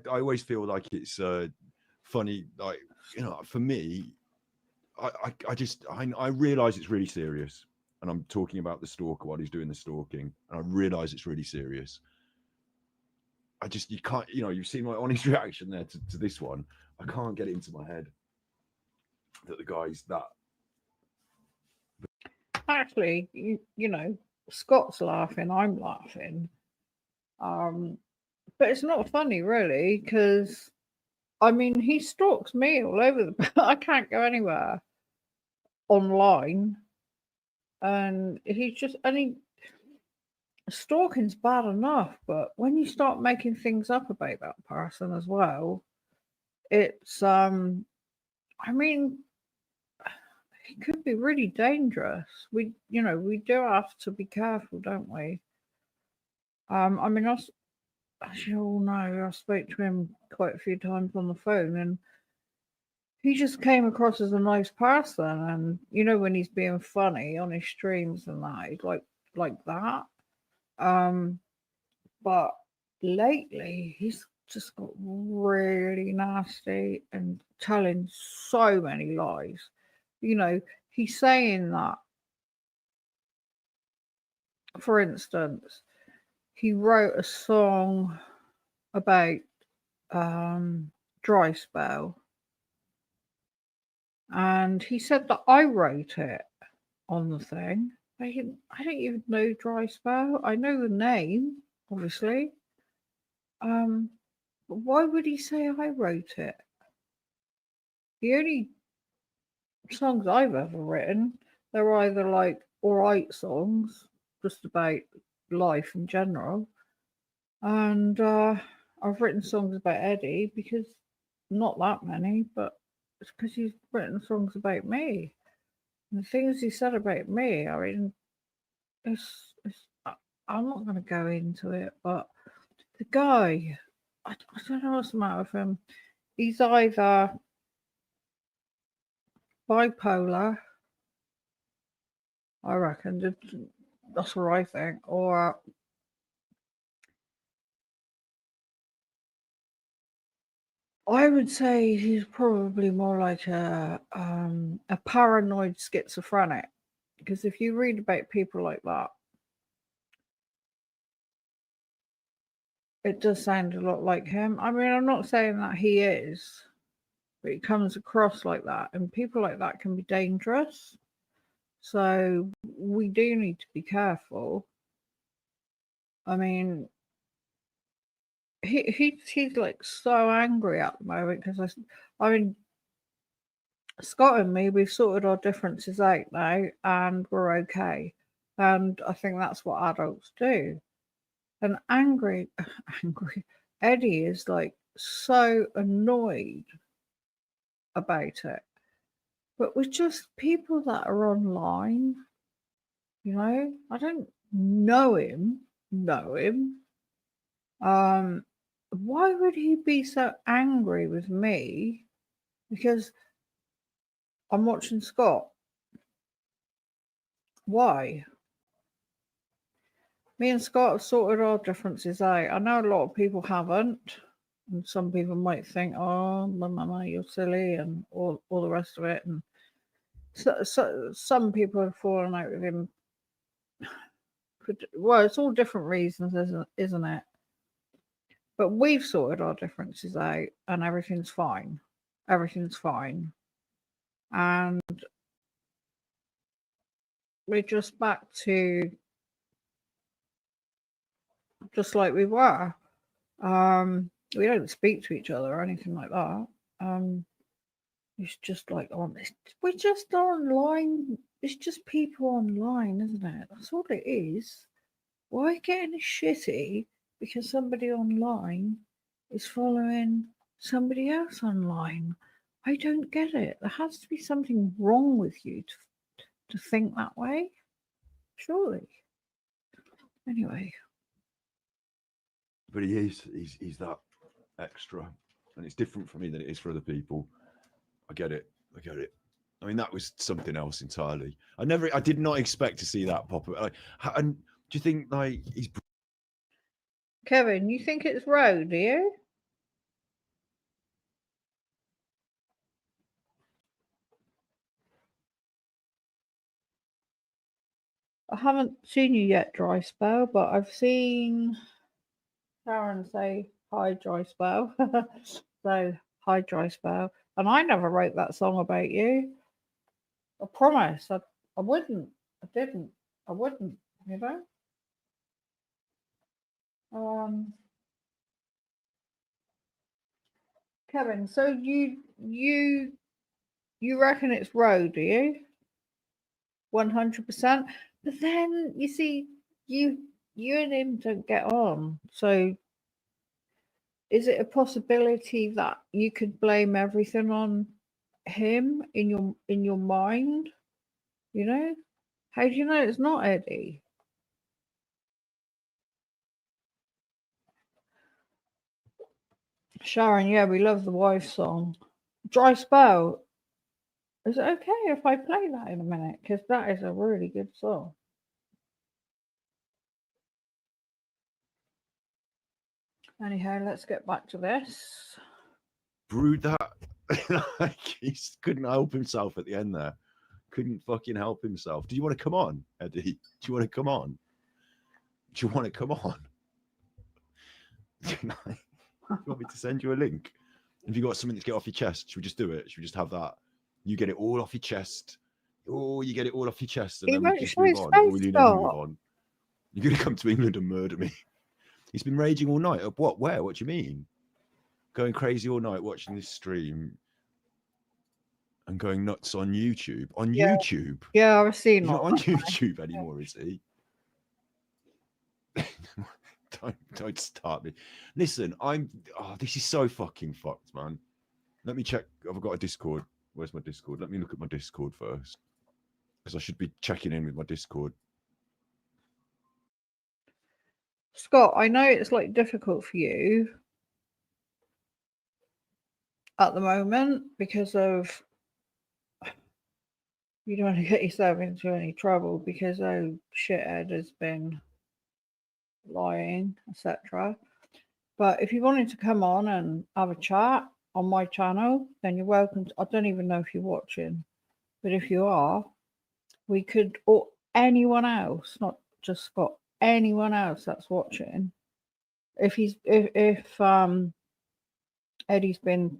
always feel like it's funny. Like for me, I realize it's really serious. And I'm talking about the stalker while he's doing the stalking. And I realize it's really serious. You can't, you've seen my honest reaction there to this one. I can't get it into my head that the guy's that. Actually, Scott's laughing, I'm laughing. But it's not funny really, because I mean he stalks me all over the I can't go anywhere online. And stalking's bad enough, but when you start making things up about that person as well, it's I mean it could be really dangerous. We do have to be careful, don't we? I mean, as you all know, I spoke to him quite a few times on the phone, and he just came across as a nice person. And when he's being funny on his streams and that, he's like that. But lately he's just got really nasty and telling so many lies. He's saying that for instance, he wrote a song about dry spell, and he said that I wrote it on the thing. I don't even know dry spell. I know the name, obviously. But why would he say I wrote it? The only songs I've ever written, they're either like alright songs, just about life in general, and I've written songs about Eddie, because not that many, but it's because he's written songs about me. And the things he said about me, I mean, I'm not going to go into it, but the guy, I don't know what's the matter with him. He's either bipolar, I reckon, that's what I think, or I would say he's probably more like a paranoid schizophrenic, because if you read about people like that, it does sound a lot like him. I mean, I'm not saying that he is, but it comes across like that, and people like that can be dangerous. So we do need to be careful. I mean, he's like so angry at the moment, because I mean, Scott and me, we've sorted our differences out now, and we're okay. And I think that's what adults do. And angry Eddie is like so annoyed about it. But with just people that are online, you know, I don't know him. Why would he be so angry with me? Because I'm watching Scott. Why? Me and Scott have sorted our differences out. I know a lot of people haven't. And some people might think, oh, mama, you're silly, and all the rest of it. And so some people have fallen out with him. Well, it's all different reasons, isn't it? But we've sorted our differences out, and everything's fine. Everything's fine. And we're just back to just like we were. We don't speak to each other or anything like that. It's just like we're just online. It's just people online, isn't it? That's all it is. Why getting shitty because somebody online is following somebody else online? I don't get it. There has to be something wrong with you to think that way. Surely. Anyway. But he's that extra, and it's different for me than it is for other people. I get it. I mean, that was something else entirely. I did not expect to see that pop up. And do you think like he's Kevin, you think it's Roe, do you? I haven't seen you yet, Dry Spell, but I've seen Sharon say hi, Dry Spell. So, hi, Dry Spell. And I never wrote that song about you. I promise. I wouldn't. I didn't. I wouldn't, you know? Kevin, so you reckon it's Roe, do you? 100%. But then you see, you and him don't get on. So is it a possibility that you could blame everything on him in your mind? You know? How do you know it's not Eddie? Sharon, yeah, we love the wife song. Dry Spell. Is it okay if I play that in a minute? Because that is a really good song. Anyhow, let's get back to this. brewed that. Like, he couldn't help himself at the end there. Couldn't fucking help himself. Do you want to come on, Eddie? Do you want to come on? Do you want to come on? Do you want me to send you a link? Have you got something to get off your chest? Should we just do it? Should we just have that? You get it all off your chest. Oh, you get it all off your chest, and He then we won't just show move his on. Or face, will you never move Scott. on? You're going to come to England and murder me. He's been raging all night. What? Where? What do you mean? Going crazy all night watching this stream and going nuts on YouTube. On Yeah. YouTube? Yeah, I've seen He's not that. on YouTube anymore, is he? Don't start me. Listen, this is so fucking fucked, man. Let me check. Have I got a Discord? Where's my Discord? Let me look at my Discord first. Because I should be checking in with my Discord. Scott, I know it's like difficult for you at the moment because of you don't want to get yourself into any trouble because shithead has been lying, etc. But if you wanted to come on and have a chat on my channel, then you're welcome. I don't even know if you're watching, but if you are, we could, or anyone else, not just Scott, anyone else that's watching. If Eddie's been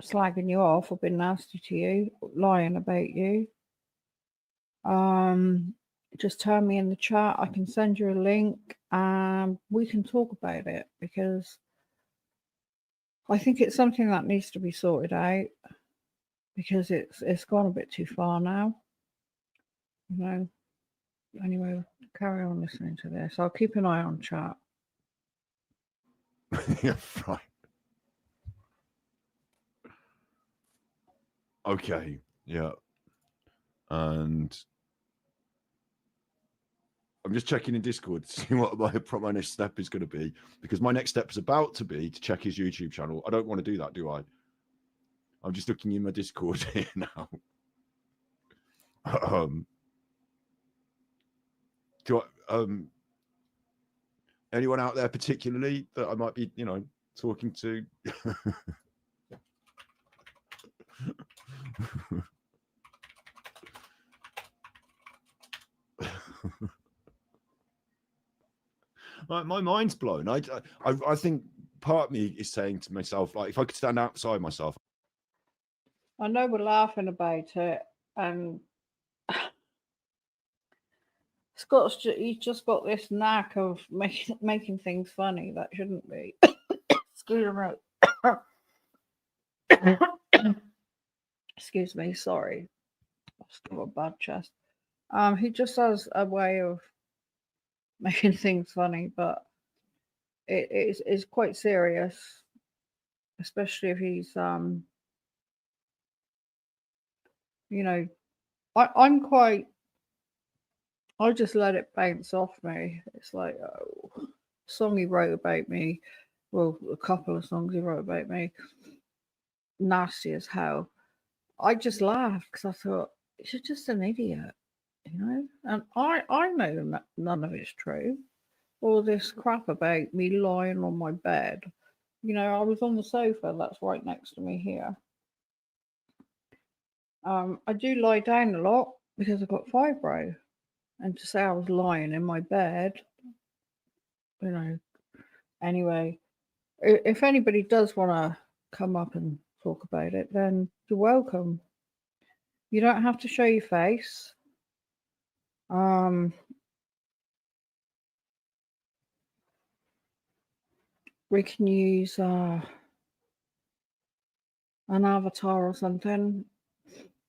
slagging you off or been nasty to you, lying about you, just tell me in the chat. I can send you a link and we can talk about it, because I think it's something that needs to be sorted out, because it's gone a bit too far now. You know. Anyway, carry on listening to this. I'll keep an eye on chat. Yeah, right. Okay, yeah. And I'm just checking in Discord to see what my next step is going to be, because my next step is about to be to check his YouTube channel. I don't want to do that, do I? I'm just looking in my Discord here now. Anyone out there particularly that I might be, talking to? My mind's blown. I think part of me is saying to myself, like, if I could stand outside myself. I know we're laughing about it, and Scott's he's just got this knack of making things funny that shouldn't be. Excuse me. Excuse me. Sorry, I've still got a bad chest. He just has a way of making things funny, but it's quite serious, especially if he's I just let it bounce off me. It's like, oh, song he wrote about me, well, a couple of songs he wrote about me, nasty as hell. I just laughed because I thought, you're just an idiot, and I know none of it's true. All this crap about me lying on my bed. I was on the sofa that's right next to me here. I do lie down a lot because I've got fibro. And to say I was lying in my bed, anyway, if anybody does want to come up and talk about it, then you're welcome. You don't have to show your face. We can use an avatar or something.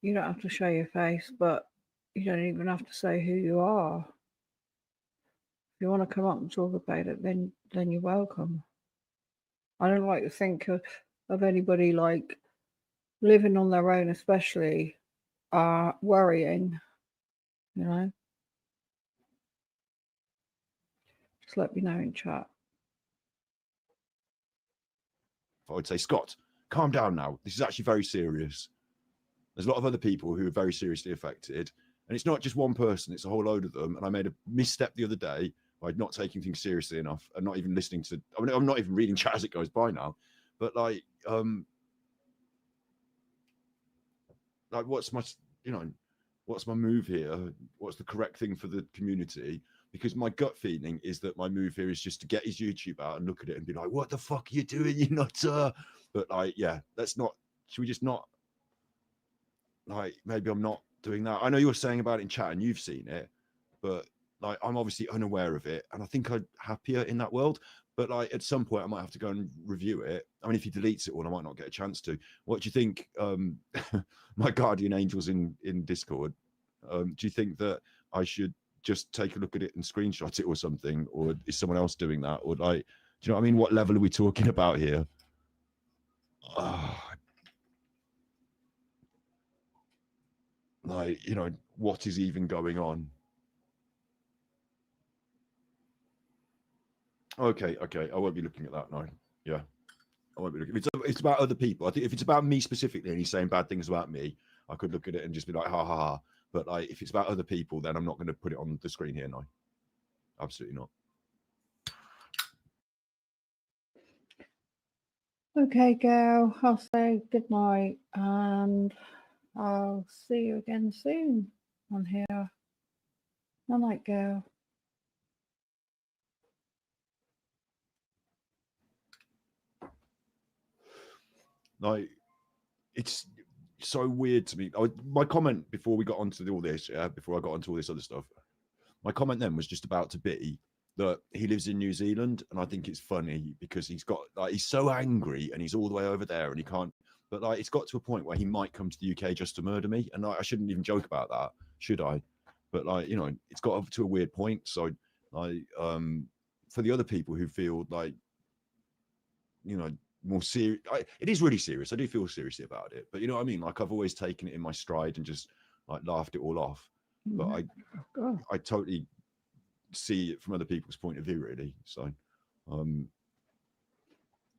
You don't have to show your face, but you don't even have to say who you are. If you want to come up and talk about it, then you're welcome. I don't like to think of anybody like living on their own, especially worrying, Just let me know in chat. I would say, Scott, calm down now. This is actually very serious. There's a lot of other people who are very seriously affected. And it's not just one person, it's a whole load of them. And I made a misstep the other day by not taking things seriously enough and not even listening to, I'm not even reading chat as it goes by now. But what's my move here? What's the correct thing for the community? because my gut feeling is that my move here is just to get his YouTube out and look at it and be like, what the fuck are you doing, you nutter? But like, yeah, let's not, should we just not, like, maybe I'm not doing that. I know you're saying about it in chat and you've seen it, but like, I'm obviously unaware of it. And I think I'm happier in that world. But like, at some point I might have to go and review it. I mean, if he deletes it all, I might not get a chance to. What do you think? My guardian angels in Discord, do you think that I should just take a look at it and screenshot it or something? Or is someone else doing that? Or like, do you know what I mean? What level are we talking about here? Like, you know, what is even going on? Okay, I won't be looking at that now. Yeah, I won't be looking. It's about other people. I think if it's about me specifically and he's saying bad things about me, I could look at it and just be like, ha ha ha. But like, if it's about other people, then I'm not going to put it on the screen here now. Absolutely not. Okay, girl, I'll say good night and I'll see you again soon on here. Good night, girl. Like, it's so weird to me. My comment before we got onto all this, before I got onto all this other stuff, my comment then was just about to be that he lives in New Zealand, and I think it's funny because he's got like, he's so angry and he's all the way over there and he can't. But like, it's got to a point where he might come to the UK just to murder me, and like, I shouldn't even joke about that, should I? But like, you know, it's got up to a weird point. So like, for the other people who feel like, you know, more serious, it is really serious. I do feel seriously about it, but you know what I mean? Like, I've always taken it in my stride and just like laughed it all off. But I totally see it from other people's point of view, really. So I'm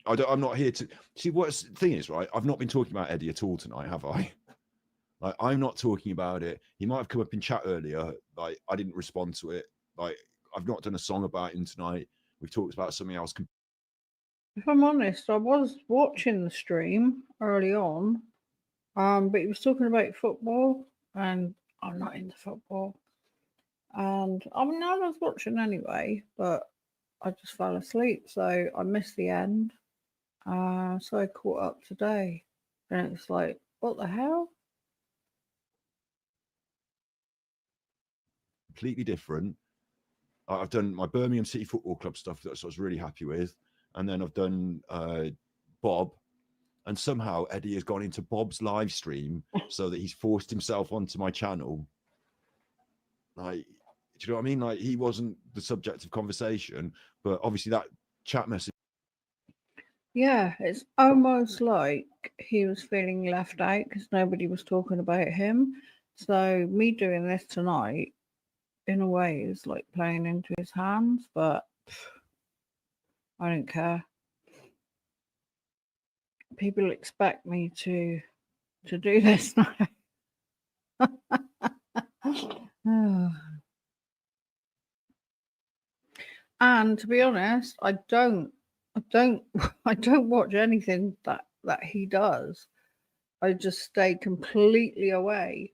not here to see what's the thing is, right? I've not been talking about Eddie at all tonight, have I? Like, I'm not talking about it. He might have come up in chat earlier. Like, I didn't respond to it. Like, I've not done a song about him tonight. We've talked about something else. If I'm honest, I was watching the stream early on, but he was talking about football, and I'm not into football. And I mean, I was watching anyway, but I just fell asleep, so I missed the end. So I caught up today, and it's like, what the hell? Completely different. I've done my Birmingham City Football Club stuff that I was really happy with, and then I've done Bob, and somehow Eddie has gone into Bob's live stream so that he's forced himself onto my channel. Like, do you know what I mean? Like, he wasn't the subject of conversation, but obviously that chat message. Yeah, it's almost like he was feeling left out because nobody was talking about him. So me doing this tonight, in a way, is like playing into his hands, but I don't care. People expect me to do this now. And to be honest, I don't watch anything that he does. I just stay completely away.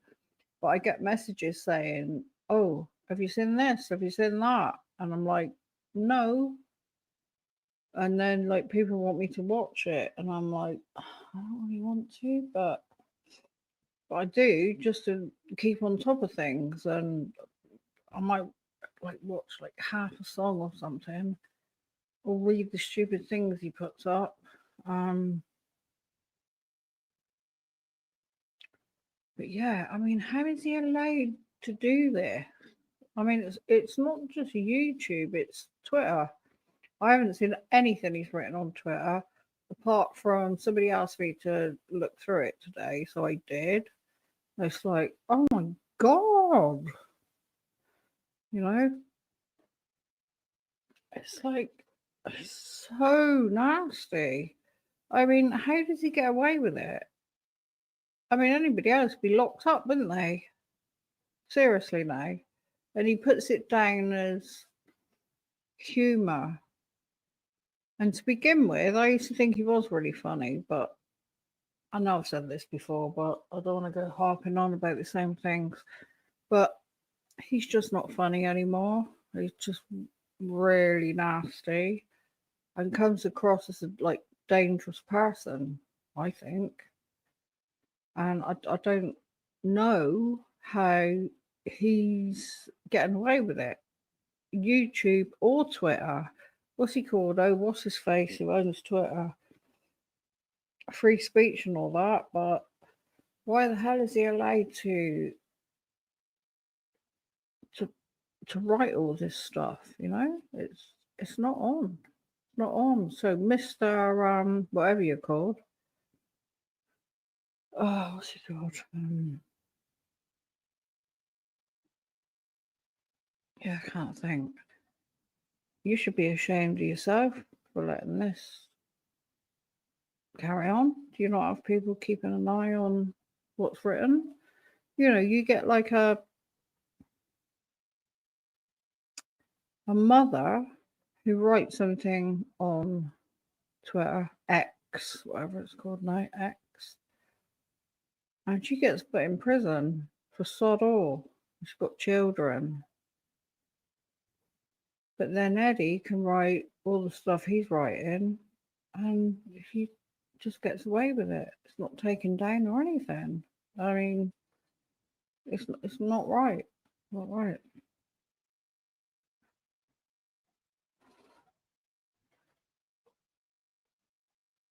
But I get messages saying, "Oh, have you seen this? Have you seen that?" And I'm like, "No." And then like people want me to watch it, and I'm like, I don't really want to, but I do just to keep on top of things. And I might like watch like half a song or something, or read the stupid things he puts up. But yeah, I mean, how is he allowed to do this? I mean, it's not just YouTube, it's Twitter. I haven't seen anything he's written on Twitter, apart from somebody asked me to look through it today, so I did. It's like, oh my God. You know? It's like, it's so nasty. I mean, how does he get away with it? I mean, anybody else would be locked up, wouldn't they? Seriously now. And he puts it down as humour. And to begin with, I used to think he was really funny, but I know I've said this before, but I don't want to go harping on about the same things. But he's just not funny anymore. He's just really nasty and comes across as a like dangerous person, I think. And I don't know how he's getting away with it. YouTube or Twitter. What's he called? Oh, what's his face who owns Twitter? Free speech and all that, but why the hell is he allowed to write all this stuff? You know, it's not on. It's not on. So Mr. Whatever you're called. Oh, what's he called? Yeah, I can't think. You should be ashamed of yourself for letting this carry on. Do you not have people keeping an eye on what's written? You know, you get like a mother who writes something on Twitter, X, whatever it's called now, X, and she gets put in prison for sod all. She's got children. But then Eddie can write all the stuff he's writing, and he just gets away with it. It's not taken down or anything. I mean, it's not right. Not right.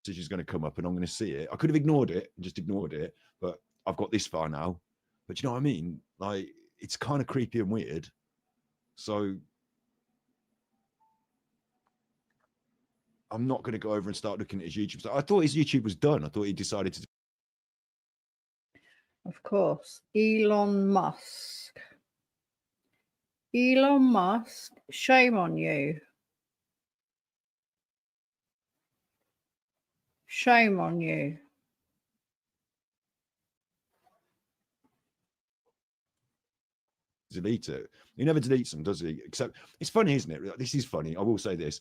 Is going to come up and I'm going to see it. I could have ignored it and just ignored it, but I've got this far now. But you know what I mean? Like, it's kind of creepy and weird. So I'm not going to go over and start looking at his YouTube. So I thought his YouTube was done. I thought he decided to. Of course, Elon Musk. Elon Musk, shame on you. Shame on you. Delete it. He never deletes them, does he? Except it's funny, isn't it? This is funny. I will say this.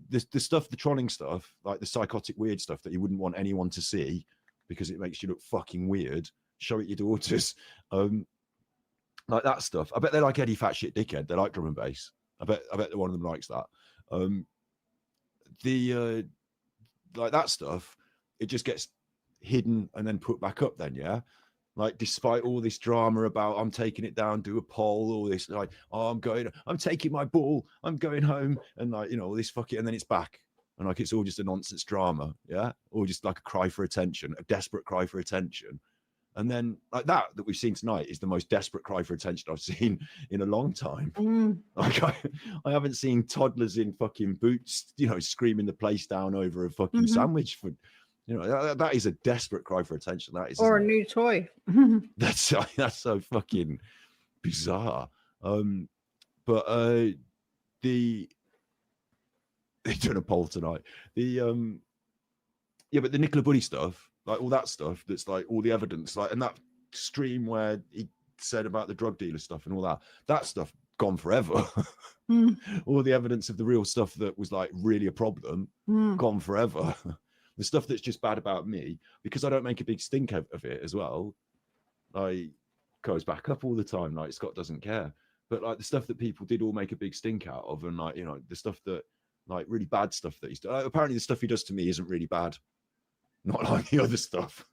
The stuff, the trolling stuff, like the psychotic weird stuff that you wouldn't want anyone to see because it makes you look fucking weird. Show it your daughters. Like that stuff. I bet they like Eddie Fat Shit Dickhead. They like drum and bass. I bet one of them likes that. Like that stuff, it just gets hidden and then put back up then, yeah? Like, despite all this drama about I'm taking it down, do a poll, all this, like, oh, I'm taking my ball, I'm going home, and like, you know, all this fucking, and then it's back. And like, it's all just a nonsense drama, yeah? Or just like a cry for attention, a desperate cry for attention. And then like that we've seen tonight is the most desperate cry for attention I've seen in a long time. Like I haven't seen toddlers in fucking boots, you know, screaming the place down over a fucking sandwich for, you know, that is a desperate cry for attention. That is, or a new toy. That's so fucking bizarre. But they're doing a poll tonight. But the Nicola Buddy stuff, like all that stuff, that's like all the evidence, like, and that stream where he said about the drug dealer stuff and all that stuff gone forever. All the evidence of the real stuff that was like really a problem, gone forever. The stuff that's just bad about me, because I don't make a big stink of it as well, like goes back up all the time. Like Scott doesn't care. But like the stuff that people did all make a big stink out of, and like, you know, the stuff that, like really bad stuff that he's done. Apparently the stuff he does to me isn't really bad. Not like the other stuff.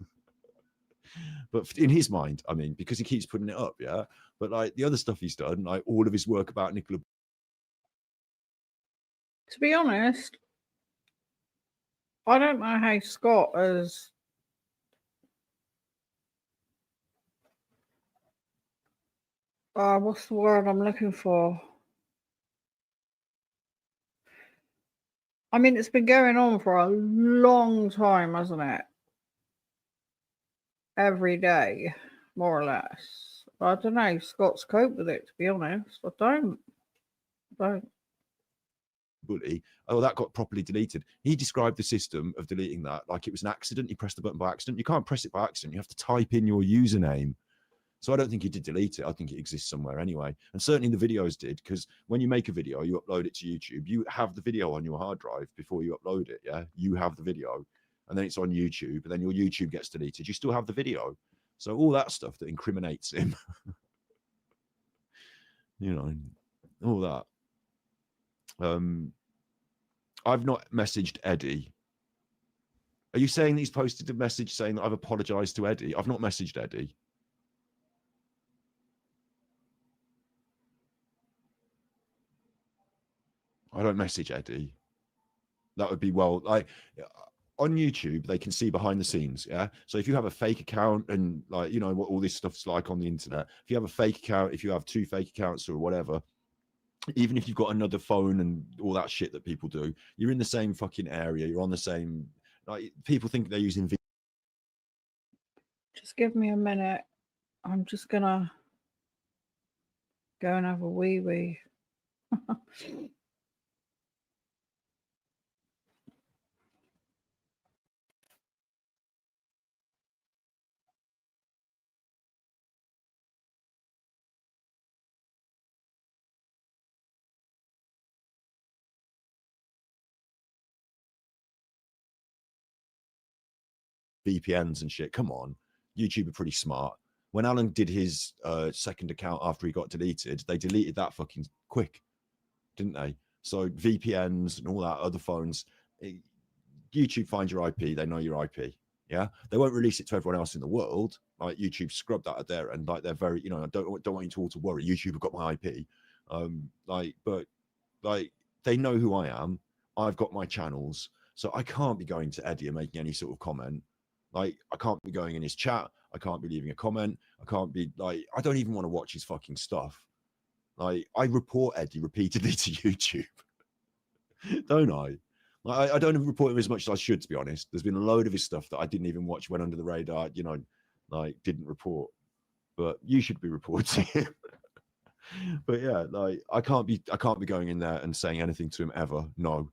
But in his mind, I mean, because he keeps putting it up, yeah. But like the other stuff he's done, like all of his work about Nicola. To be honest, I don't know how Scott has what's the word I'm looking for? I mean, it's been going on for a long time, hasn't it? Every day, more or less. I don't know. Scott's coped with it, to be honest. I don't. Bully. Oh, that got properly deleted. He described the system of deleting that like it was an accident. He pressed the button by accident. You can't press it by accident. You have to type in your username. So I don't think he did delete it. I think it exists somewhere anyway. And certainly the videos did, because when you make a video, you upload it to YouTube. You have the video on your hard drive before you upload it, yeah? You have the video, and then it's on YouTube, and then your YouTube gets deleted. You still have the video. So all that stuff that incriminates him, you know, all that. I've not messaged Eddie. Are you saying that he's posted a message saying that I've apologized to Eddie? I've not messaged Eddie. I don't message Eddie. That would be, well, like on YouTube, they can see behind the scenes. Yeah. So if you have a fake account and like, you know, what all this stuff's like on the internet, if you have a fake account, if you have 2 fake accounts or whatever, even if you've got another phone and all that shit that people do, you're in the same fucking area. You're on the same, like, people think they're using. Just give me a minute. I'm just gonna go and have a wee wee. VPNs and shit. Come on, YouTube are pretty smart. When Alan did his second account after he got deleted, they deleted that fucking quick, didn't they? So VPNs and all that, other phones, YouTube finds your IP, they know your IP. Yeah, they won't release it to everyone else in the world. Like YouTube scrubbed that at their end. Like they're very, you know, I don't want you to all to worry. YouTube have got my IP. But they know who I am. I've got my channels, so I can't be going to Eddie and making any sort of comment. Like, I can't be going in his chat. I can't be leaving a comment. I can't be like, I don't even want to watch his fucking stuff. Like, I report Eddie repeatedly to YouTube, don't I? Like, I don't report him as much as I should, to be honest. There's been a load of his stuff that I didn't even watch, went under the radar, you know, like didn't report. But you should be reporting him. But yeah, like I can't be going in there and saying anything to him ever. No.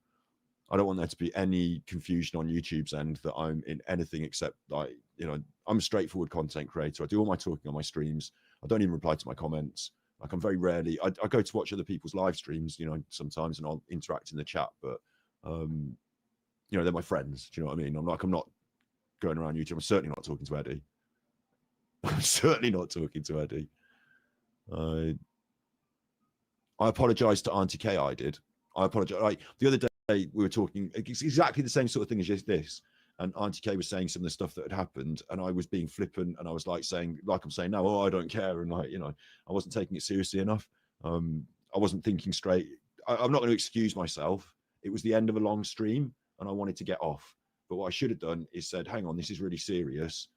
I don't want there to be any confusion on YouTube's end that I'm in anything except, like, you know, I'm a straightforward content creator. I do all my talking on my streams. I don't even reply to my comments. Like, I'm very rarely, I go to watch other people's live streams, you know, sometimes, and I'll interact in the chat, but, you know, they're my friends. Do you know what I mean? I'm not going around YouTube. I'm certainly not talking to Eddie. I'm certainly not talking to Eddie. I apologized to Auntie K. I did. I apologize. Like the other day, we were talking exactly the same sort of thing as just this, and Auntie K was saying some of the stuff that had happened, and I was being flippant, and I was like saying, like I'm saying now, oh, I don't care, and like, you know, I wasn't taking it seriously enough. I wasn't thinking straight. I'm not going to excuse myself. It was the end of a long stream, and I wanted to get off. But what I should have done is said, hang on, this is really serious.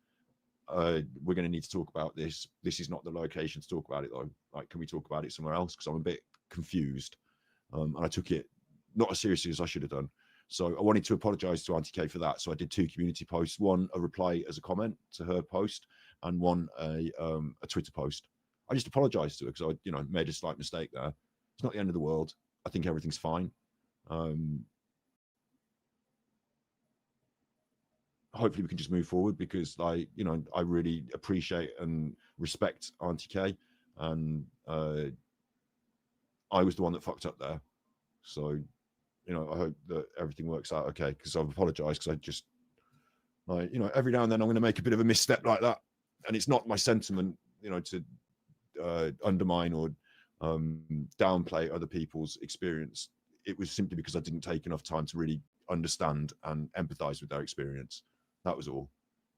We're going to need to talk about this. This is not the location to talk about it, though. Like, can we talk about it somewhere else? Because I'm a bit confused. And I took it not as seriously as I should have done. So I wanted to apologize to Auntie K for that. So I did 2 community posts, one a reply as a comment to her post, and one a Twitter post. I just apologized to her because I, you know, made a slight mistake there. It's not the end of the world. I think everything's fine. Hopefully we can just move forward, because, like, you know, I really appreciate and respect Auntie K, and I was the one that fucked up there. So, you know, I hope that everything works out okay, because I've apologized, because I just, like, you know, every now and then I'm going to make a bit of a misstep like that, and it's not my sentiment, you know, to undermine or downplay other people's experience. It was simply because I didn't take enough time to really understand and empathize with their experience. That was all.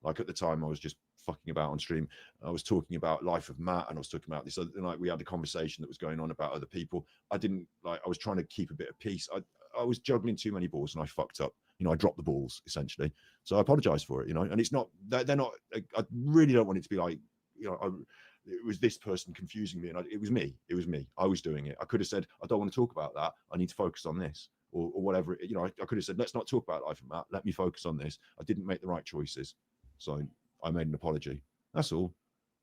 Like, at the time, I was just fucking about on stream. I was talking about Life of Matt, and I was talking about this other, like, we had a conversation that was going on about other people. I didn't, like, I was trying to keep a bit of peace. I was juggling too many balls, and I fucked up. You know, I dropped the balls, essentially. So I apologize for it, you know, and it's not, they're not, I really don't want it to be like, you know, it was this person confusing me, and it was me. It was me. I was doing it. I could have said, I don't want to talk about that. I need to focus on this. Or whatever, you know, I could have said, let's not talk about Life of Matt. Let me focus on this. I didn't make the right choices. So I made an apology. That's all.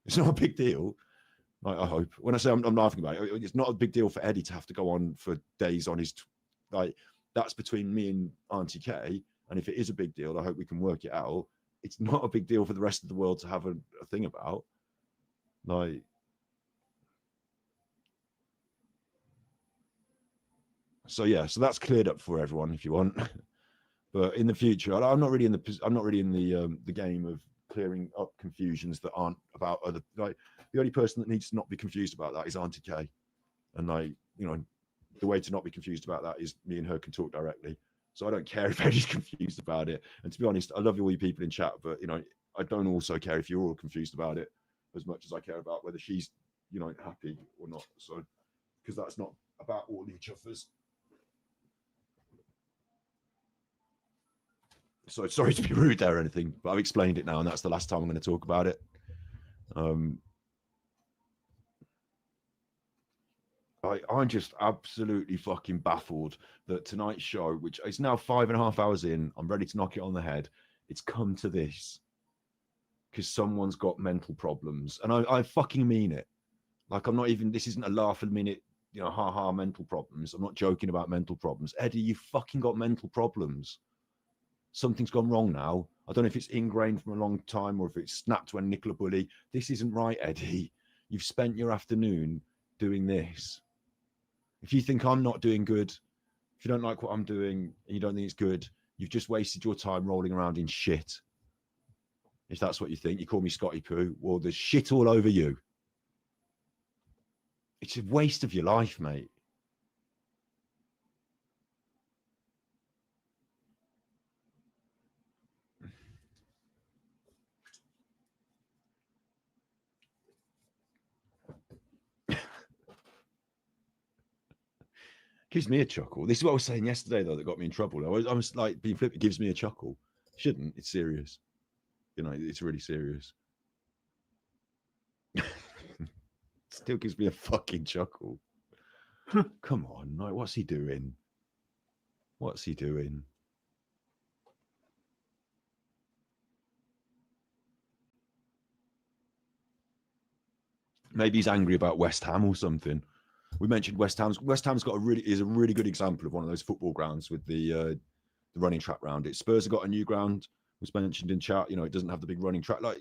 It's not a big deal. I hope. When I say I'm laughing about it, it's not a big deal for Eddie to have to go on for days on his, like, that's between me and Auntie K. And if it is a big deal, I hope we can work it out. It's not a big deal for the rest of the world to have a thing about. Like, so yeah, so that's cleared up for everyone if you want. But in the future, I'm not really in the game of clearing up confusions that aren't about other, like, the only person that needs to not be confused about that is Auntie K. And, like, you know, the way to not be confused about that is me and her can talk directly. So I don't care if Eddie's confused about it. And to be honest, I love all you people in chat, but you know, I don't also care if you're all confused about it as much as I care about whether she's, you know, happy or not. So, because that's not about all each of us. So sorry to be rude there or anything, but I've explained it now, and that's the last time I'm going to talk about it. I'm just absolutely fucking baffled that tonight's show, which is now 5.5 hours in, I'm ready to knock it on the head. It's come to this because someone's got mental problems, and I fucking mean it. Like, I'm not even, this isn't a laugh a minute, you know, ha mental problems. I'm not joking about mental problems. Eddie, you fucking got mental problems. Something's gone wrong now. I don't know if it's ingrained from a long time or if it's snapped when Nicola Bully. This isn't right, Eddie. You've spent your afternoon doing this. If you think I'm not doing good, if you don't like what I'm doing and you don't think it's good, you've just wasted your time rolling around in shit. If that's what you think, you call me Scotty Poo. Well, there's shit all over you. It's a waste of your life, mate. Gives me a chuckle. This is what I was saying yesterday, though, that got me in trouble. I was like, being flippant, it gives me a chuckle. Shouldn't. It's serious. You know, it's really serious. Still gives me a fucking chuckle. Come on, like, what's he doing? What's he doing? Maybe he's angry about West Ham or something. We mentioned West Ham's got a really good example of one of those football grounds with the running track round it. Spurs have got a new ground, was mentioned in chat. You know, it doesn't have the big running track. Like,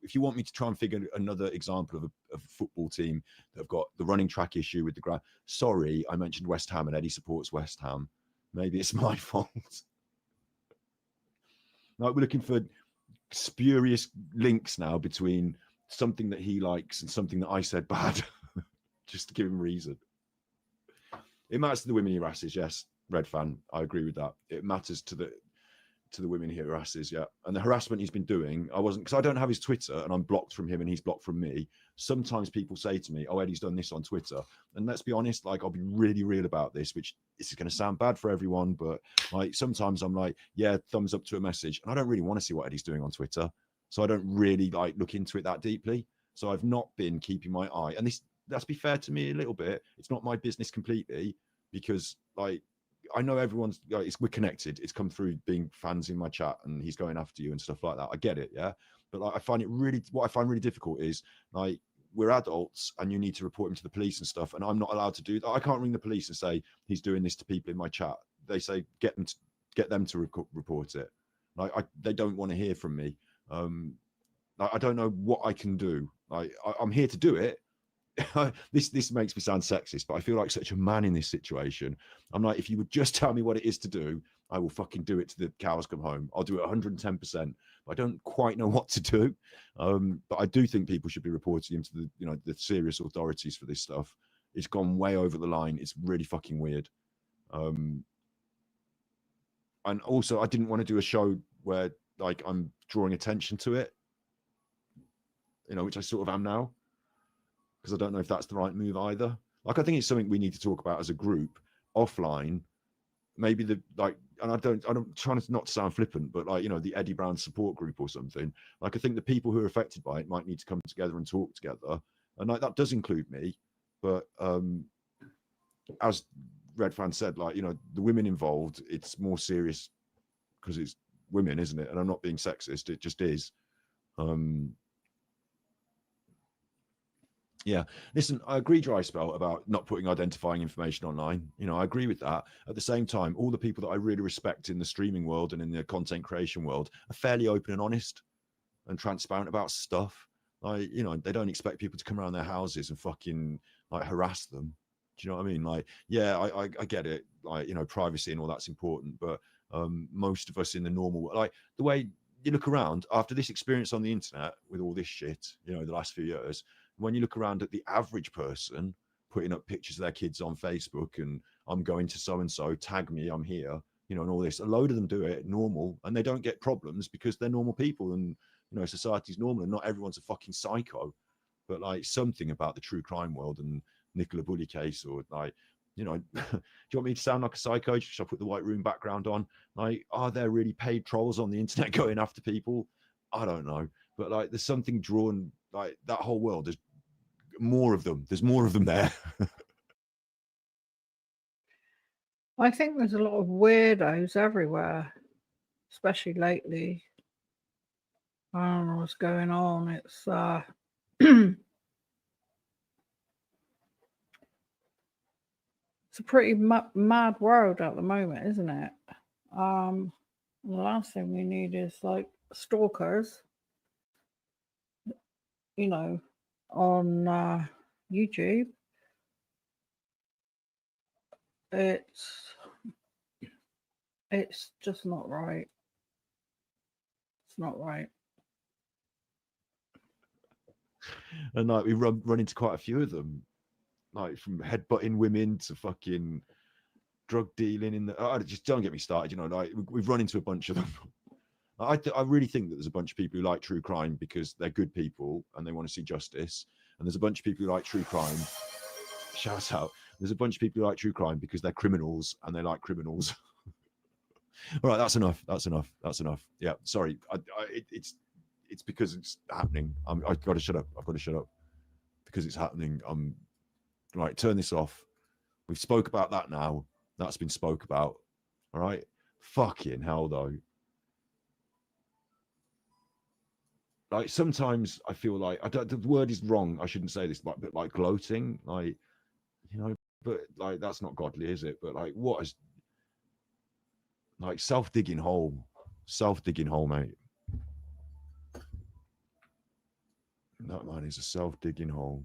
if you want me to try and figure another example of a football team that have got the running track issue with the ground, sorry, I mentioned West Ham and Eddie supports West Ham. Maybe it's my fault. Like, we're looking for spurious links now between something that he likes and something that I said bad. Just to give him reason. It matters to the women he harasses, yes. Red fan, I agree with that. It matters to the women he harasses, yeah. And the harassment he's been doing, because I don't have his Twitter and I'm blocked from him and he's blocked from me. Sometimes people say to me, oh, Eddie's done this on Twitter. And let's be honest, like, I'll be really real about this, which this is going to sound bad for everyone, but like, sometimes I'm like, yeah, thumbs up to a message. And I don't really want to see what Eddie's doing on Twitter. So I don't really like look into it that deeply. So I've not been keeping my eye. And let's be fair to me a little bit. It's not my business completely, because like, I know everyone's like, we're connected. It's come through being fans in my chat and he's going after you and stuff like that. I get it. Yeah. But like, what I find really difficult is, like, we're adults and you need to report him to the police and stuff. And I'm not allowed to do that. I can't ring the police and say he's doing this to people in my chat. They say, get them to report it. Like, they don't want to hear from me. I don't know what I can do. I'm here to do it. This makes me sound sexist, but I feel like such a man in this situation. I'm like, if you would just tell me what it is to do, I will fucking do it to the cows come home. I'll do it 110%. I don't quite know what to do, but I do think people should be reporting him to the serious authorities for this stuff. It's gone way over the line. It's really fucking weird. And also, I didn't want to do a show where like I'm drawing attention to it, which I sort of am now, because I don't know if that's the right move either. Like, I think it's something we need to talk about as a group offline. Maybe and I'm trying to not sound flippant, but the Eddie Brown support group or something. Like, I think the people who are affected by it might need to come together and talk together. And like, that does include me, but as Red Fan said, the women involved, it's more serious because it's women, isn't it? And I'm not being sexist, it just is. Yeah, listen, I agree, Dry Spell, about not putting identifying information online. I agree with that. At the same time, all the people that I really respect in the streaming world and in the content creation world are fairly open and honest and transparent about stuff. They don't expect people to come around their houses and fucking harass them. Do you know what I mean? I get it. Privacy and all that's important, but most of us in the normal, the way you look around after this experience on the internet with all this shit, the last few years, when you look around at the average person putting up pictures of their kids on Facebook and I'm going to so and so, tag me, I'm here, you know, and all this. A load of them do it normal, and they don't get problems because they're normal people, and you know, society's normal, and not everyone's a fucking psycho. But like something about the true crime world and Nicola Bully case, or like, you know, do you want me to sound like a psycho? Should I put the White Room background on? Like, are there really paid trolls on the internet going after people? I don't know, but like, there's something drawn, like that whole world. There's more of them. There's more of them there. I think there's a lot of weirdos everywhere, especially lately. I don't know what's going on. It's it's a pretty mad world at the moment, isn't it? The last thing we need is like stalkers, you know, on YouTube. It's just not right. It's not right. And like, we run into quite a few of them, like from headbutting women to fucking drug dealing in the, oh, just don't get me started, you know, like we've run into a bunch of them. I really think that there's a bunch of people who like true crime because they're good people and they want to see justice, and there's a bunch of people who like true crime, shout out, there's a bunch of people who like true crime because they're criminals and they like criminals. All right, that's enough. Yeah, sorry, it's because it's happening. I've got to shut up. I've got to shut up because it's happening. Right, turn this off. We've spoke about that now. That's been spoke about. All right. Fucking hell, though. Like, sometimes I feel like, the word is wrong. I shouldn't say this, but like gloating, like, you know, but like, that's not godly, is it? But like, what is, like, self-digging hole, mate. That man is a self-digging hole.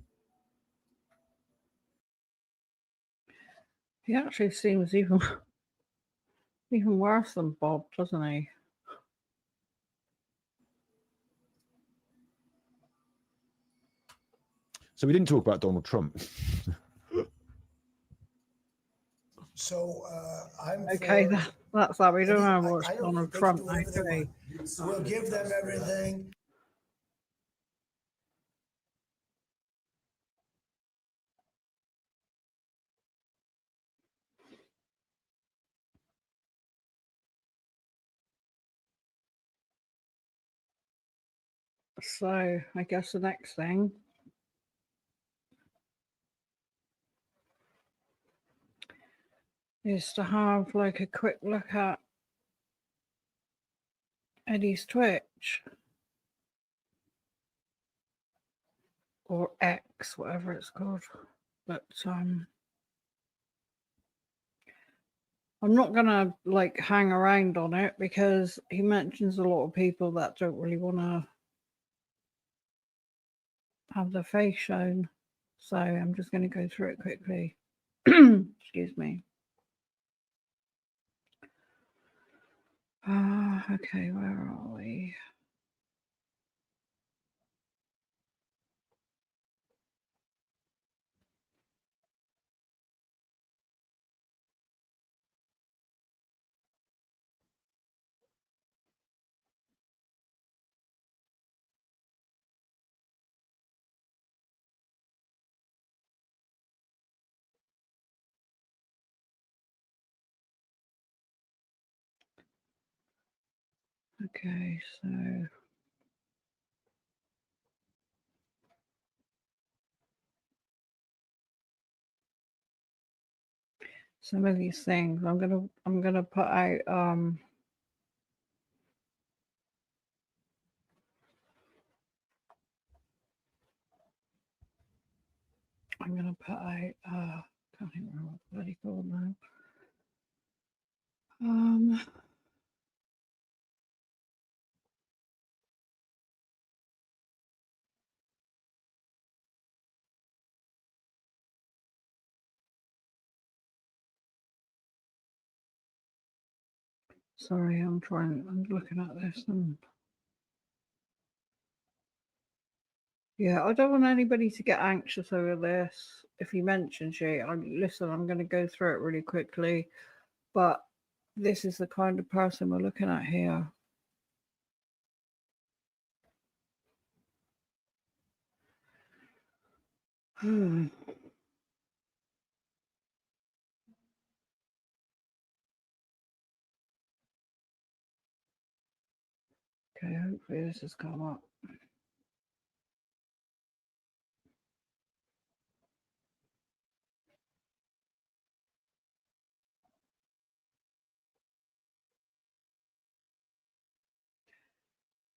He actually seems even worse than Bob, doesn't he? So we didn't talk about Donald Trump. So I'm Okay, for that's that. We don't any- know I what's don't Donald think they Trump can do now, whatever do they we? want. We'll give them everything. So I guess the next thing is to have like a quick look at Eddie's Twitch or X, whatever it's called. But I'm not gonna like hang around on it because he mentions a lot of people that don't really want to have their face shown. So I'm just going to go through it quickly. Excuse me. Okay, where are we? Okay, so some of these things I'm gonna put out I'm gonna put out can't even remember what it's bloody called now. Sorry, I'm looking at this and yeah, I don't want anybody to get anxious over this. if he mentions you. Listen, I'm going to go through it really quickly, but this is the kind of person we're looking at here. Okay, hopefully this has come up.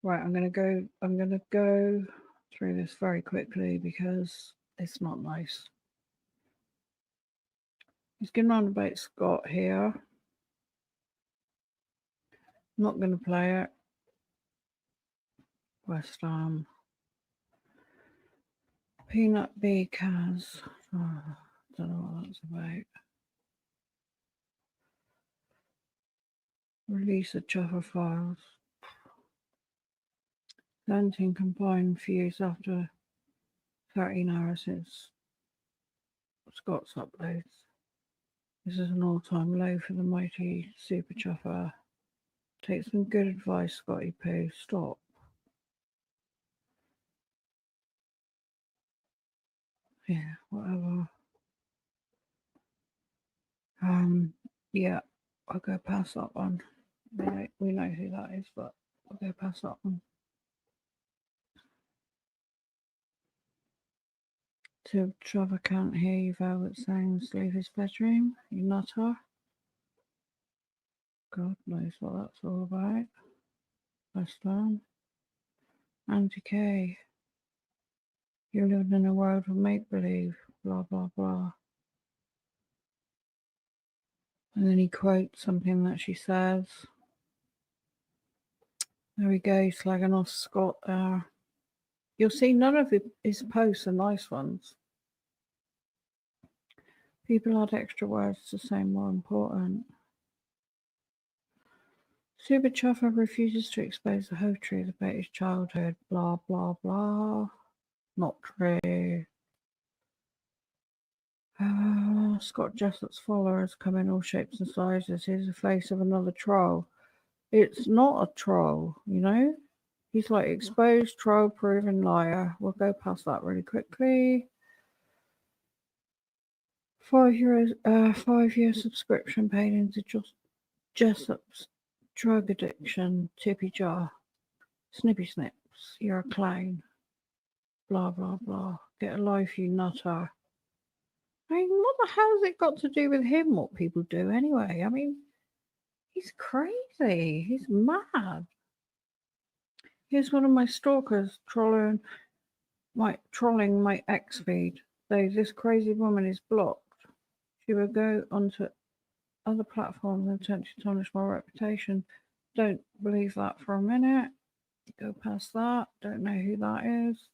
Right, I'm gonna go through this very quickly because it's not nice. He's getting on about Scott here. Not gonna play it. West Ham. Peanut B Kaz. Oh, don't know what that's about. Release of Jaffa files. 17 combined views after 13 hours since Scott's uploads. This is an all-time low for the mighty Super Jaffa. Take some good advice, Scotty Poo. Stop. Yeah, whatever. Yeah, I'll go past that one. We know who that is, but I'll go past that one. So Trevor can't hear you, Velvet Sounds leave his bedroom. You nutter. God knows what that's all about. West Ham. Auntie K. You're living in a world of make-believe. Blah, blah, blah. And then he quotes something that she says. There we go, slagging off Scott there. You'll see none of his posts are nice ones. People add extra words to say more important. Super Chuffer refuses to expose the whole truth about his childhood. Blah, blah, blah. Not true. Scott Jessop's followers come in all shapes and sizes. Here's the face of another troll. It's not a troll, you know? He's like exposed, troll, proven liar. We'll go past that really quickly. €5 subscription paid into Jessop's drug addiction. Tippy jar. Snippy snips. You're a clown. Blah, blah, blah. Get a life, you nutter. I mean, what the hell has it got to do with him, what people do anyway? I mean, he's crazy. He's mad. Here's one of my stalkers trolling my ex feed. Though this crazy woman is blocked, she will go onto other platforms and attempt to tarnish my reputation. Don't believe that for a minute. Go past that. Don't know who that is.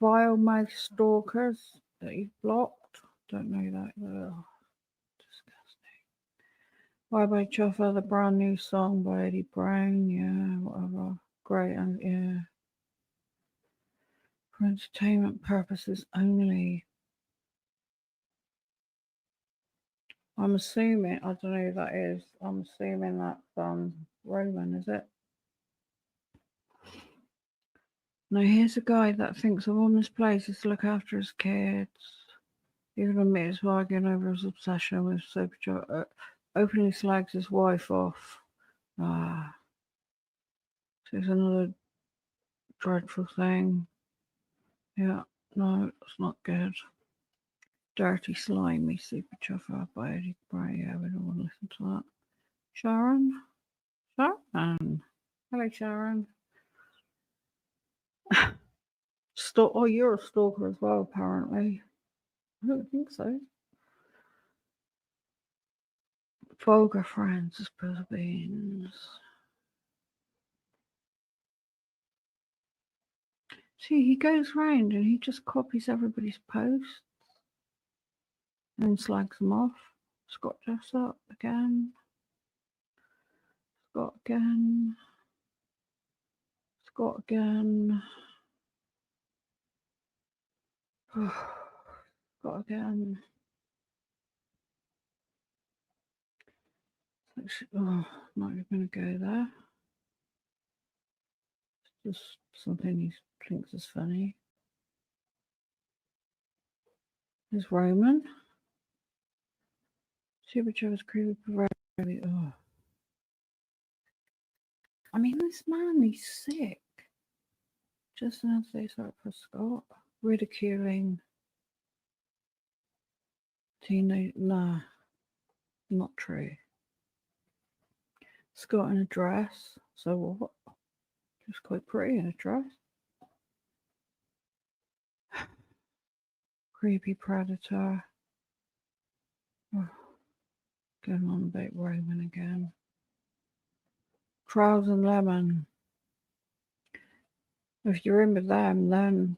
Vile mouth stalkers that you've blocked. Don't know that. Ugh. Disgusting. Bye Bye Chuffer, the brand new song by Eddie Brown. Yeah, whatever. Great, and yeah. For entertainment purposes only. I'm assuming, I don't know who that is. I'm assuming that's Roman, is it? Now here's a guy that thinks a woman's place is to look after his kids. Even admits arguing over his obsession with Superjoy. Openly slags his wife off. So it's another dreadful thing. Yeah, no, it's not good. Dirty, slimy Super Chuffer by Eddie Bray. Yeah, we don't want to listen to that. Sharon? Sharon. Hello, Sharon. Oh, you're a stalker as well, apparently. I don't think so. Vulgar Francis Beans. See, he goes round and he just copies everybody's posts and slags them off. Scott Jessop again. Scott again. Scott again. Got to get on. Oh, not even going to go there. Just something he thinks is funny. There's Roman. Supercharger's creepy. Oh. I mean, this man, he's sick. Just as they start for Scott. Ridiculing. Teenage. Nah. Not true. Scott in a dress. So what? Just quite pretty in a dress. Creepy predator. Oh, going on about Roman again. Trials and Lemon. If you're in with them, then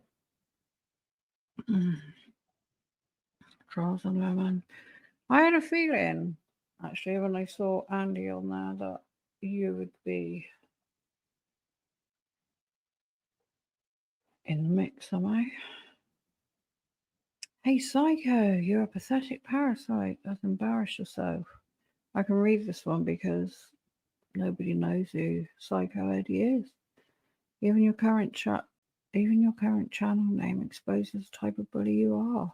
Trials and Lemon. I had a feeling, actually, when I saw Andy on there, that you would be in the mix somehow. Hey, Psycho, you're a pathetic parasite. That's embarrassed yourself. I can read this one because nobody knows who Psycho Eddie is. Even your current channel name exposes the type of bully you are.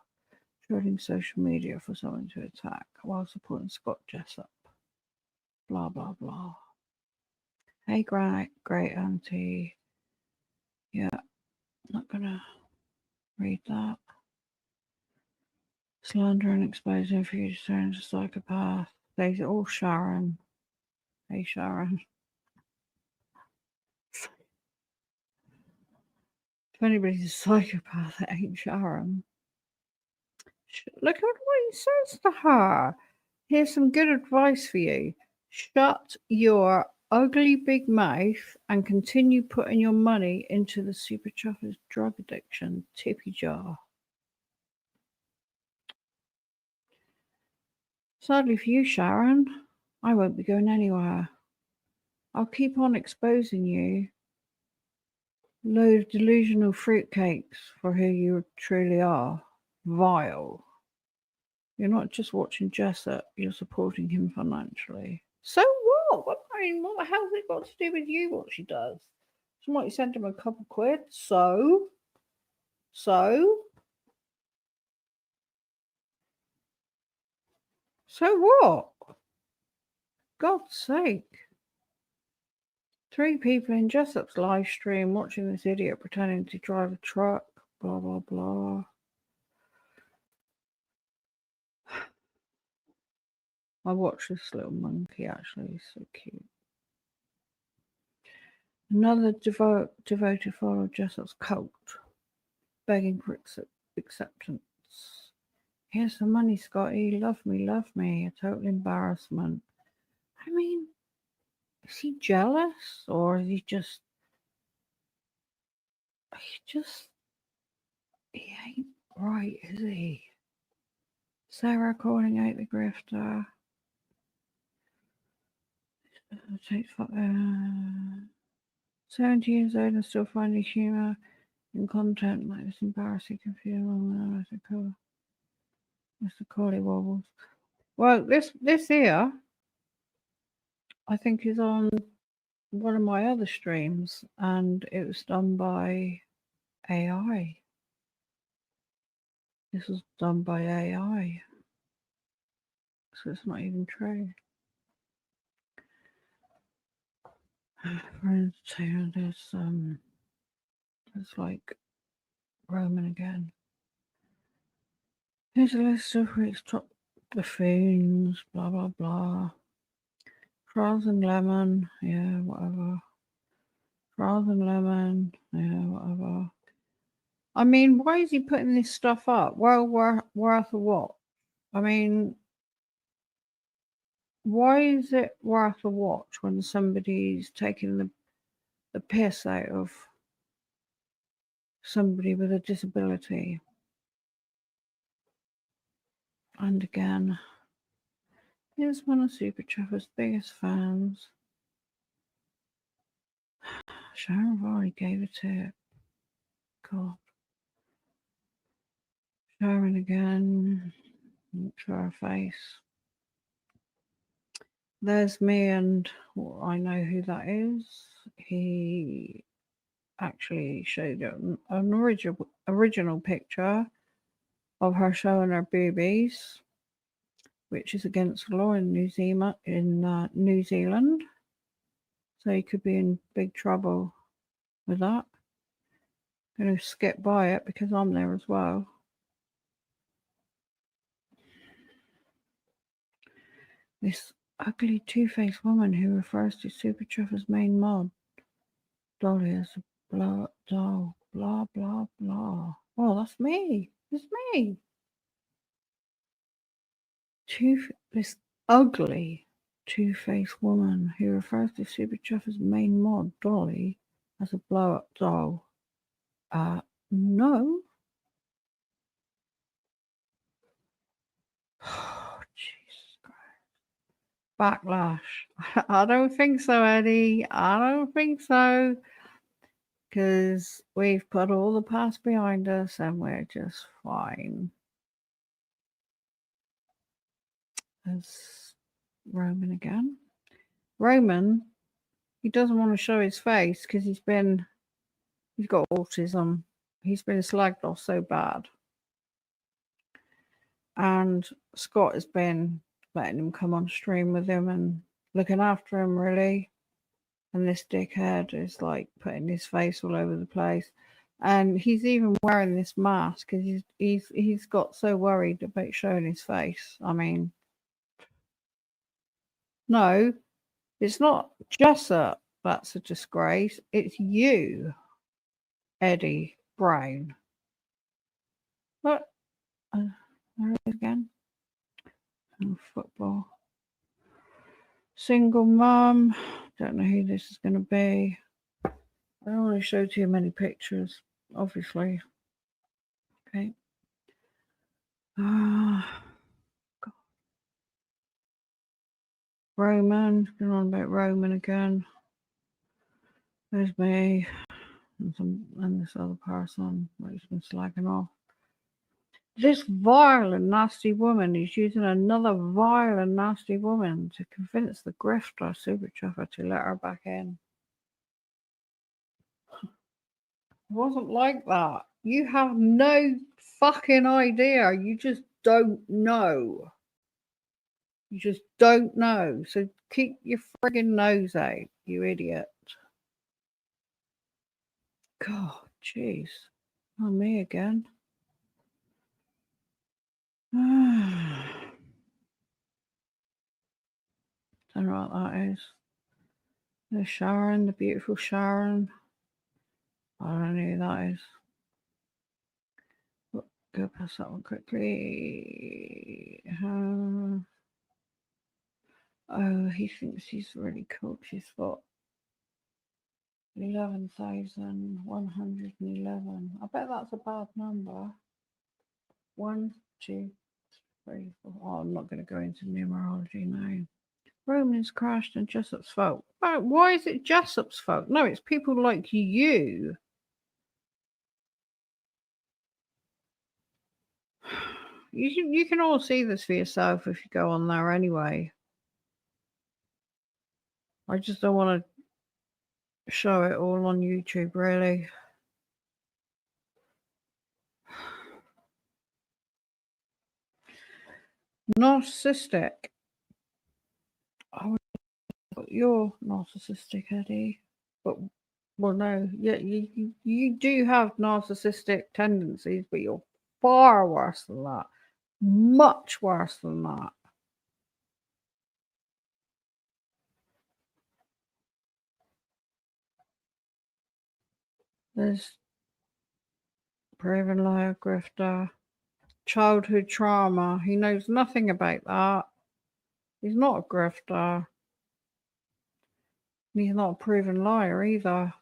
Treading social media for someone to attack while supporting Scott Jessup. Blah, blah, blah. Hey, great auntie. Yeah, not gonna read that. Slander and exposing future turns to psychopath. They all Sharon. Hey, Sharon. If anybody's a psychopath, it ain't Sharon. Look at what he says to her. Here's some good advice for you. Shut your ugly big mouth and continue putting your money into the super chuffer's drug addiction tippy jar. Sadly for you, Sharon, I won't be going anywhere. I'll keep on exposing you. Load of delusional fruitcakes for who you truly are. Vile. You're not just watching Jessup, you're supporting him financially. So what? I mean, what the hell's it got to do with you, what she does? She might send him a couple quid. So? So what? God's sake. 3 people in Jessup's live stream watching this idiot pretending to drive a truck. Blah, blah, blah. I watched this little monkey, actually. He's so cute. Another devoted follower of Jessup's cult, begging for acceptance. Here's some money, Scotty. Love me. A total embarrassment. I mean, is he jealous? Or is he just... He ain't right, is he? Sarah calling out the grifter. 70 years old and still finding humour in content like this embarrassing, confusing. Mr. Corley wobbles. Well, this here, I think, is on one of my other streams, and it was done by AI. This was done by AI, so it's not even true. For entertainment, there's like Roman again. Here's a list of its top buffoons, blah blah blah. Trials and Lemon, yeah, whatever. Trials and Lemon, yeah, whatever. I mean, why is he putting this stuff up? Well, worth a what? I mean, why is it worth a watch when somebody's taking the piss out of somebody with a disability? And again, here's one of Super Trevor's biggest fans. Sharon Varley gave a tip. God. Karen again. Look to her face. There's me, and well, I know who that is. He actually showed an original picture of her showing her boobies, which is against the law in New Zealand. So he could be in big trouble with that. I'm going to skip by it because I'm there as well. This ugly two-faced woman who refers to Super Truffa's main mod, Dolly, as a blah, doll, blah, blah, blah. Oh, that's me. It's me. This ugly two-faced woman who refers to Super Truffa's main mod, Dolly, as a blow-up doll. No. Oh, Jesus Christ. Backlash. I don't think so, Eddie. I don't think so. Because we've put all the past behind us and we're just fine. There's Roman again. Roman, he doesn't want to show his face because he's got autism. He's been slagged off so bad. And Scott has been letting him come on stream with him and looking after him, really. And this dickhead is like putting his face all over the place. And he's even wearing this mask because he's got so worried about showing his face. I mean, no, it's not Jessup that's a disgrace. It's you, Eddie Brown. Look, there it is again. Oh, football. Single mum. Don't know who this is going to be. I don't want to show too many pictures, obviously. Okay. God. Roman. Going on about Roman again. There's me. And this other person who's been slagging off. This vile and nasty woman is using another vile and nasty woman to convince the grifter Super Truffa to let her back in. It wasn't like that. You have no fucking idea. You just don't know. You just don't know. So keep your friggin' nose out, you idiot. God, jeez. Oh, me again. Don't know what that is. There's Sharon, the beautiful Sharon. I don't know who that is. Go past that one quickly. Oh, he thinks he's really cool. She's got 11,111. I bet that's a bad number. 1, 2, 3, 4. Oh, I'm not going to go into numerology now. Roman's crashed and Jessup's fault. Why is it Jessup's fault? No, it's people like you. You can all see this for yourself if you go on there anyway. I just don't want to show it all on YouTube, really. Narcissistic. Oh, you're narcissistic, Eddie. But, well, no. Yeah, you do have narcissistic tendencies, but you're far worse than that. Much worse than that. There's proven liar, grifter, childhood trauma. He knows nothing about that. He's not a grifter. He's not a proven liar either.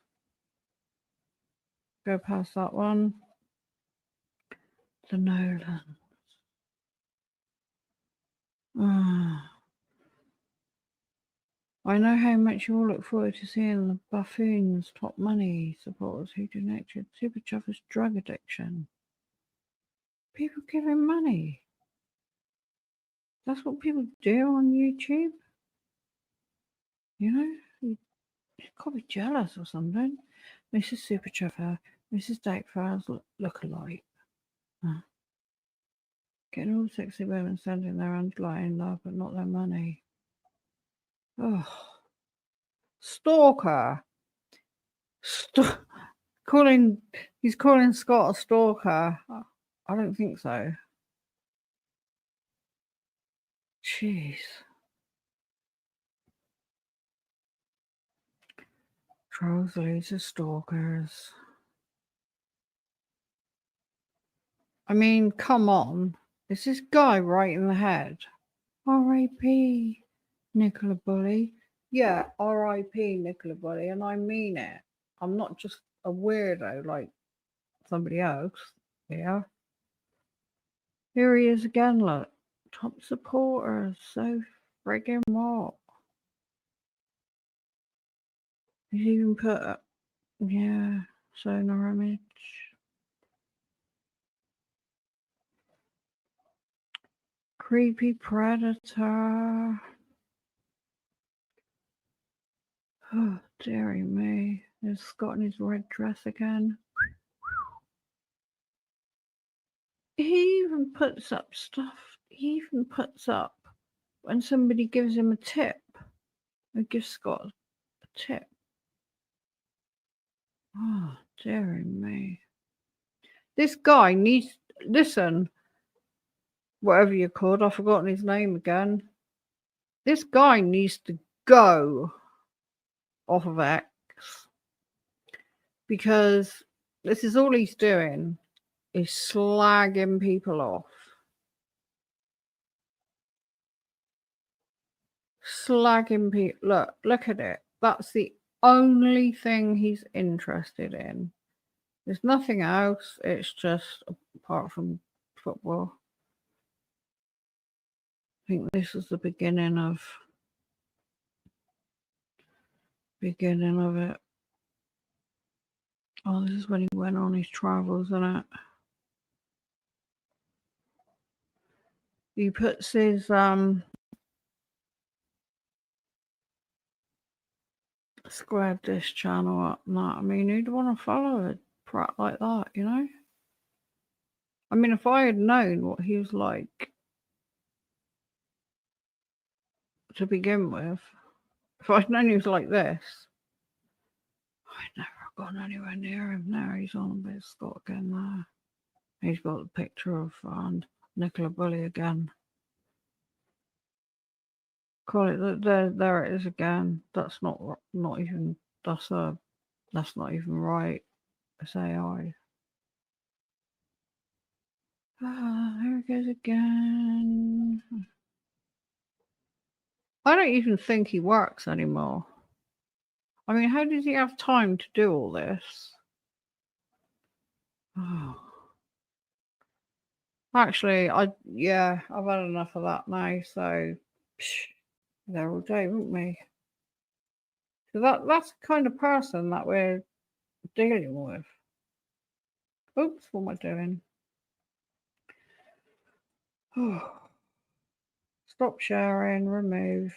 Go past that one. The Nolan. I know how much you all look forward to seeing the buffoons, top money supporters who donated Super Truffa's drug addiction. People give him money. That's what people do on YouTube. You know, you got to be jealous or something. Mrs. Super Trevor, Mrs. Datefire's look alike. Getting all sexy women sending their underlying love, but not their money. Oh, stalker. He's calling Scott a stalker. I don't think so. Jeez. Trolls lead to stalkers. I mean, come on. Is this guy right in the head? R.I.P. Nicola Bully. Yeah, R.I.P. Nicola Bully, and I mean it. I'm not just a weirdo like somebody else. Yeah. Here he is again, look. Top supporter. So friggin' what? He's even put up. Yeah, sonar image. Creepy predator. Oh, dearie me. There's Scott in his red dress again. He even puts up stuff. He even puts up when somebody gives him a tip. Or gives Scott a tip. Oh, dearie me. This guy needs. Listen. Whatever you're called, I've forgotten his name again. This guy needs to go off of X because this is all he's doing is slagging people off. Slagging people. Look at it. That's the only thing he's interested in. There's nothing else. It's just apart from football. I think this is the beginning of it. Oh, this is when he went on his travels, isn't it? He puts his Squared this channel up and that. I mean, who'd want to follow a prat like that, you know? I mean, if I had known what he was like to begin with, if I'd known he was like this, I'd never have gone anywhere near him. Now he's on a bit of Scott again there. He's got the picture of Nicola Bully again. Call it there it is again. That's not even that's not even right. It's AI. There it goes again. I don't even think he works anymore. I mean, how does he have time to do all this? Oh. Actually, I've had enough of that now. So, there all day, won't we? So that's the kind of person that we're dealing with. Oops, what am I doing? Oh. Stop sharing, remove.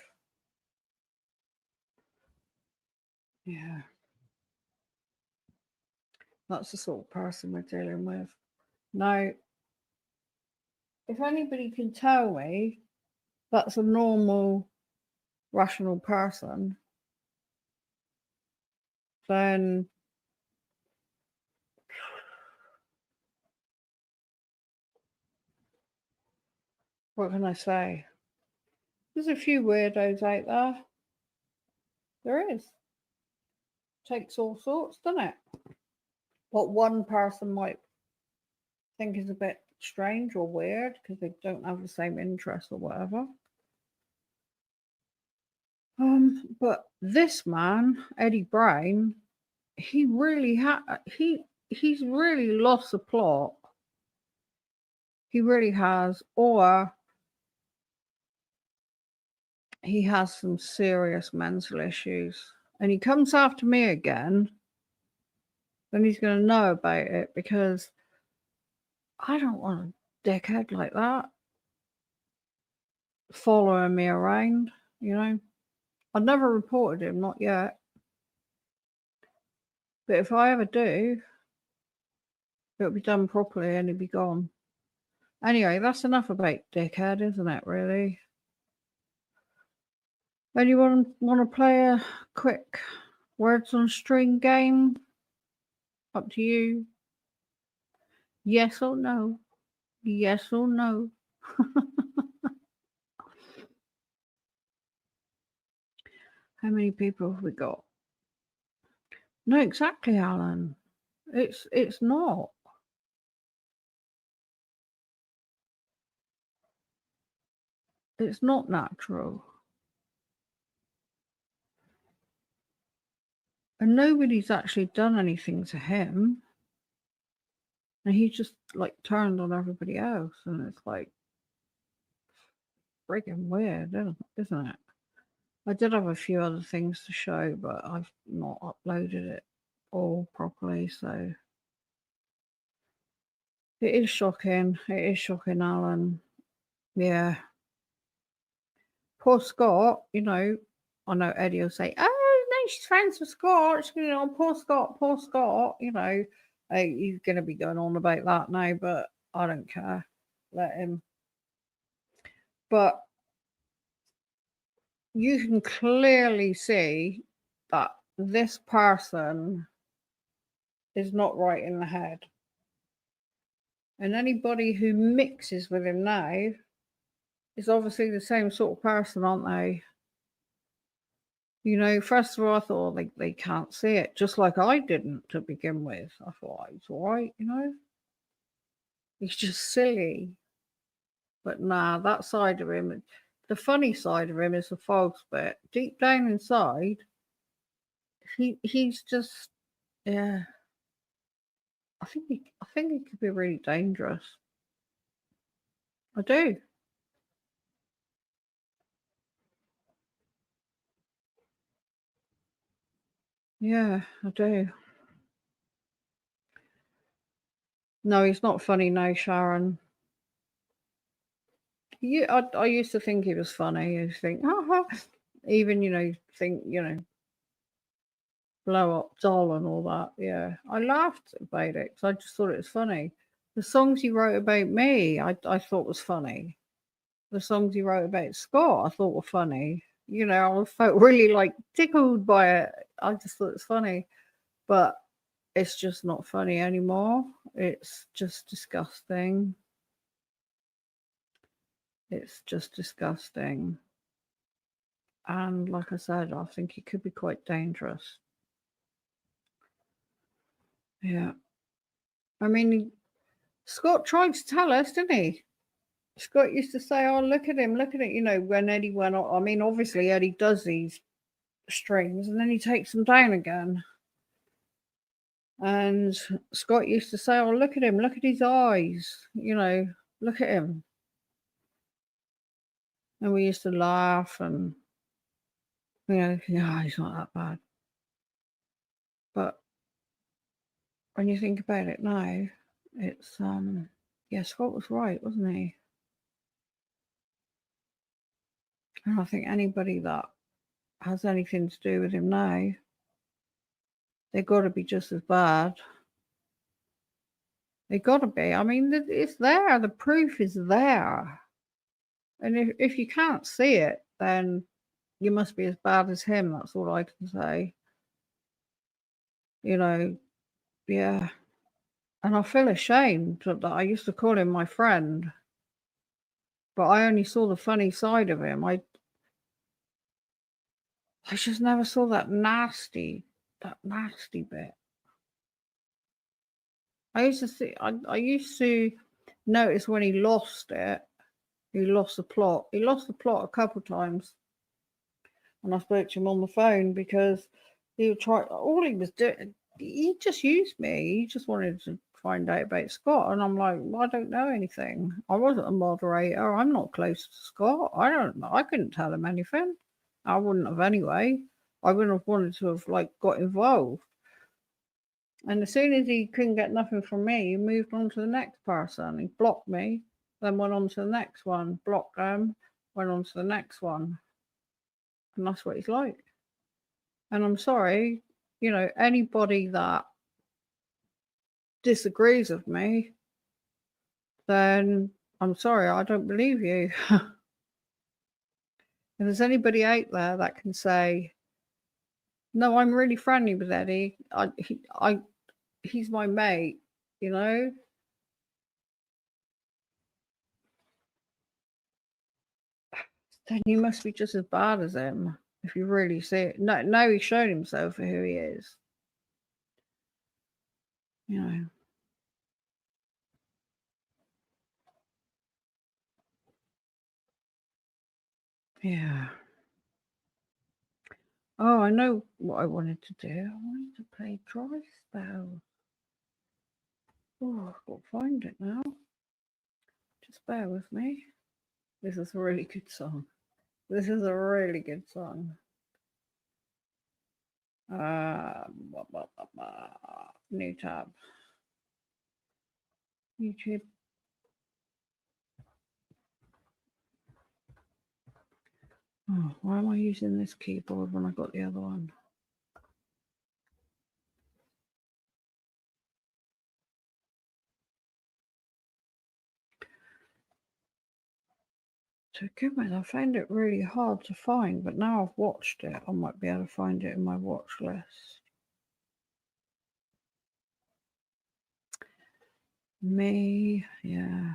Yeah. That's the sort of person we're dealing with. Now, if anybody can tell me that's a normal, rational person, then what can I say? There's a few weirdos out there. There is. Takes all sorts, doesn't it? What one person might think is a bit strange or weird because they don't have the same interests or whatever. But this man, Eddie Brown, he really he's really lost the plot. He really has, or he has some serious mental issues. And he comes after me again, then he's going to know about it because I don't want to dickhead like that following me around, you know. I've never reported him, not yet. But if I ever do, it'll be done properly and he'll be gone. Anyway, that's enough about dickhead, isn't it, really? Anyone want to play a quick words on string game? Up to you. Yes or no? Yes or no? How many people have we got? No, exactly, Alan. It's not. It's not natural. And nobody's actually done anything to him. And he just like turned on everybody else. And it's like freaking weird, isn't it? I did have a few other things to show, but I've not uploaded it all properly. So it is shocking. It is shocking, Alan. Yeah. Poor Scott, you know, I know Eddie will say, oh, no, she's friends with Scott. You know, poor Scott, you know. He's going to be going on about that now, but I don't care. Let him. But you can clearly see that this person is not right in the head. And anybody who mixes with him now is obviously the same sort of person, aren't they? You know, first of all, I thought they can't see it, just like I didn't to begin with. I thought it's all right, you know. He's just silly. But nah, that side of him, the funny side of him is the false bit. Deep down inside, he's just, yeah. I think he could be really dangerous. I do. Yeah, I do. No, he's not funny now, Sharon. Yeah, I used to think he was funny. I think, even, you know, blow up doll and all that. Yeah, I laughed about it because I just thought it was funny. The songs he wrote about me, I thought was funny. The songs he wrote about Scott, I thought were funny. You know, I felt really like tickled by it. I just thought it was funny, but it's just not funny anymore. It's just disgusting. It's just disgusting. And like I said, I think it could be quite dangerous. Yeah. I mean, Scott tried to tell us, didn't he? Scott used to say, oh, look at him, you know, when Eddie went on. I mean, obviously, Eddie does these strings and then he takes them down again. And Scott used to say, oh, look at him, look at his eyes, you know, look at him. And we used to laugh and, you know, yeah, he's not that bad. But when you think about it now, it's, yeah, Scott was right, wasn't he? And I think anybody that has anything to do with him now, they've got to be just as bad. They got to be. I mean, it's there. The proof is there. And if you can't see it, then you must be as bad as him. That's all I can say. You know, yeah. And I feel ashamed that I used to call him my friend, but I only saw the funny side of him. I just never saw that nasty bit. I used to notice when he lost it. He lost the plot. He lost the plot a couple of times. And I spoke to him on the phone because he would try, all he was doing, he just used me. He just wanted to find out about Scott. And I'm like, well, I don't know anything. I wasn't a moderator. I'm not close to Scott. I don't know. I couldn't tell him anything. I wouldn't have anyway. I wouldn't have wanted to have like got involved. And as soon as he couldn't get nothing from me, he moved on to the next person. He blocked me. then went on to the next one, blocked them, went on to the next one. And that's what he's like. And I'm sorry, you know, anybody that disagrees with me, then I'm sorry, I don't believe you. If there's anybody out there that can say, no, I'm really friendly with Eddie, he's my mate, you know, then you must be just as bad as him if you really see it. No, he's shown himself for who he is. You know. Yeah. Oh, I know what I wanted to do. I wanted to play Dry Spell. Oh, I've got to find it now. Just bear with me. This is a really good song. This is a really good song. New tab. YouTube. Oh, why am I using this keyboard when I got the other one? To begin with, I found it really hard to find, but now I've watched it, I might be able to find it in my watch list. Me, yeah.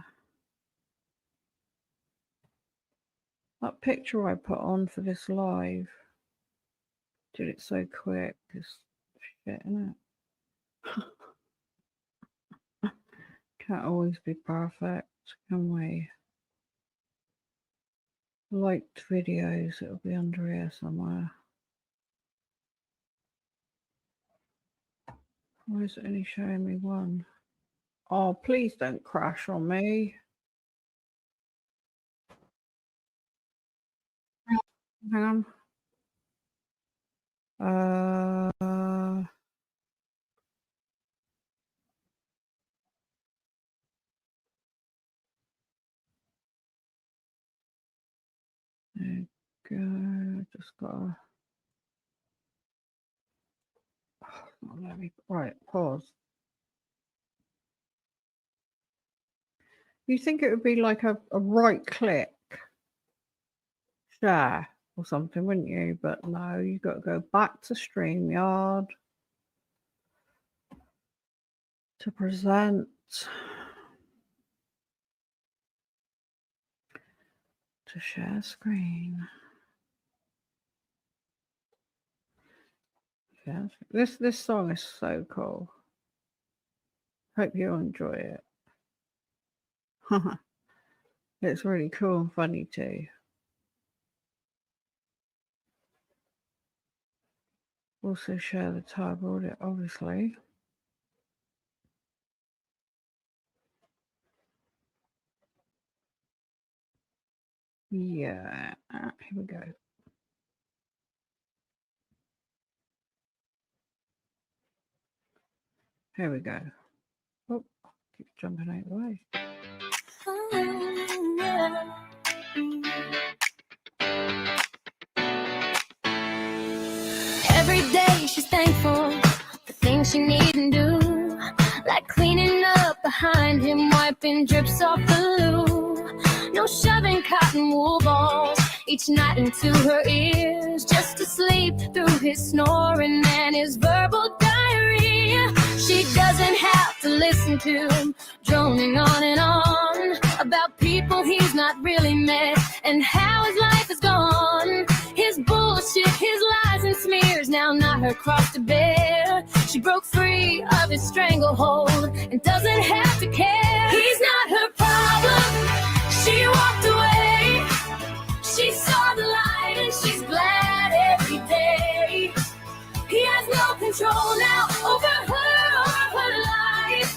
That picture I put on for this live, did it so quick, it's shit, isn't it? Can't always be perfect, can we? Liked videos, it'll be under here somewhere. Why is it only showing me one? Oh, please don't crash on me. Hang on. There you go. Just gotta. Oh, let me. Right, pause. You think it would be like a right click share or something, wouldn't you? But no, you've got to go back to StreamYard to present. To share screen. Yes, this song is so cool. Hope you enjoy it. It's really cool and funny too. Also share the tab audit, obviously. Yeah, here we go. Here we go. Oh, keep jumping out of the way. Every day she's thankful for things she needn't do, like cleaning up behind him, wiping drips off the loo. No shoving cotton wool balls each night into her ears, just to sleep through his snoring and his verbal diarrhea. She doesn't have to listen to him droning on and on about people he's not really met and how his life is gone. His bullshit, his lies and smears, now not her cross to bear. She broke free of his stranglehold and doesn't have to care. He's not her problem. She walked away. She saw the light and she's glad every day. He has no control now over her or her life.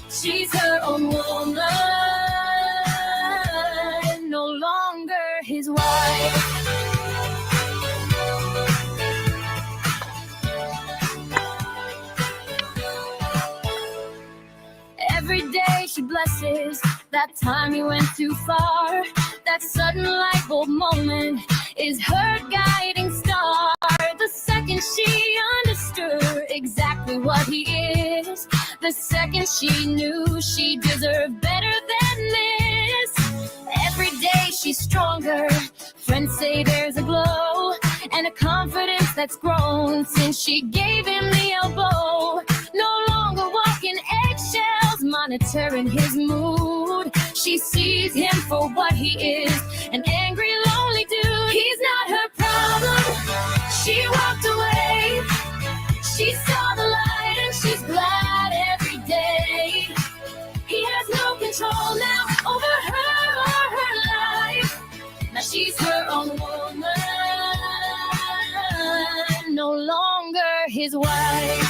She's her own woman, no longer his wife. Every Every day she blesses that time he went too far. That sudden light bulb moment is her guiding star. The second she understood exactly what he is, the second she knew she deserved better than this. Every day she's stronger. Friends say there's a glow and a confidence that's grown since she gave him the elbow. No longer walking eggshells, monitoring his mood. She sees him for what he is, an angry, lonely dude. He's not her problem. She walked away. She saw the light and she's glad every day. He has no control now over her or her life. Now she's her own woman, no longer his wife.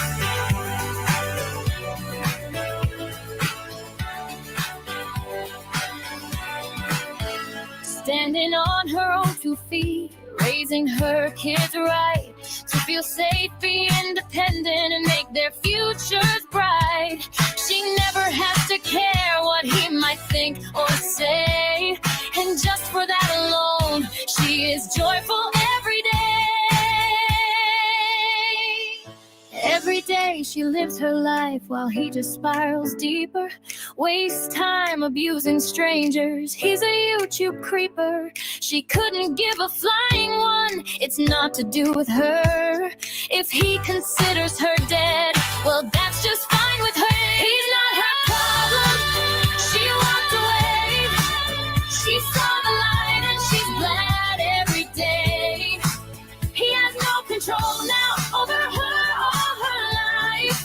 Standing on her own 2 feet, raising her kids right, to feel safe, be independent, and make their futures bright. She never has to care what he might think or say, and just for that alone, she is joyful every day. Every day she lives her life while he just spirals deeper, wastes time abusing strangers. He's a YouTube creeper. She couldn't give a flying one. It's not to do with her. If he considers her dead, well, that's just fine with her. He's not her problem. She walked away. She saw the light and she's glad every day. He has no control now over her or her life.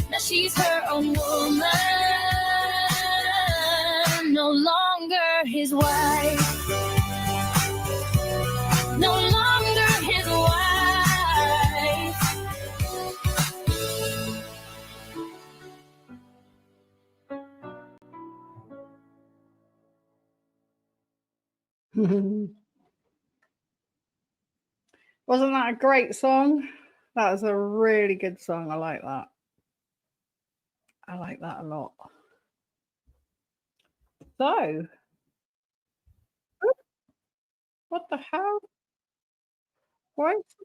Now she's her own woman, no longer his wife. No longer his wife. Wasn't that a great song? That was a really good song. I like that. I like that a lot. So, what the hell? Why is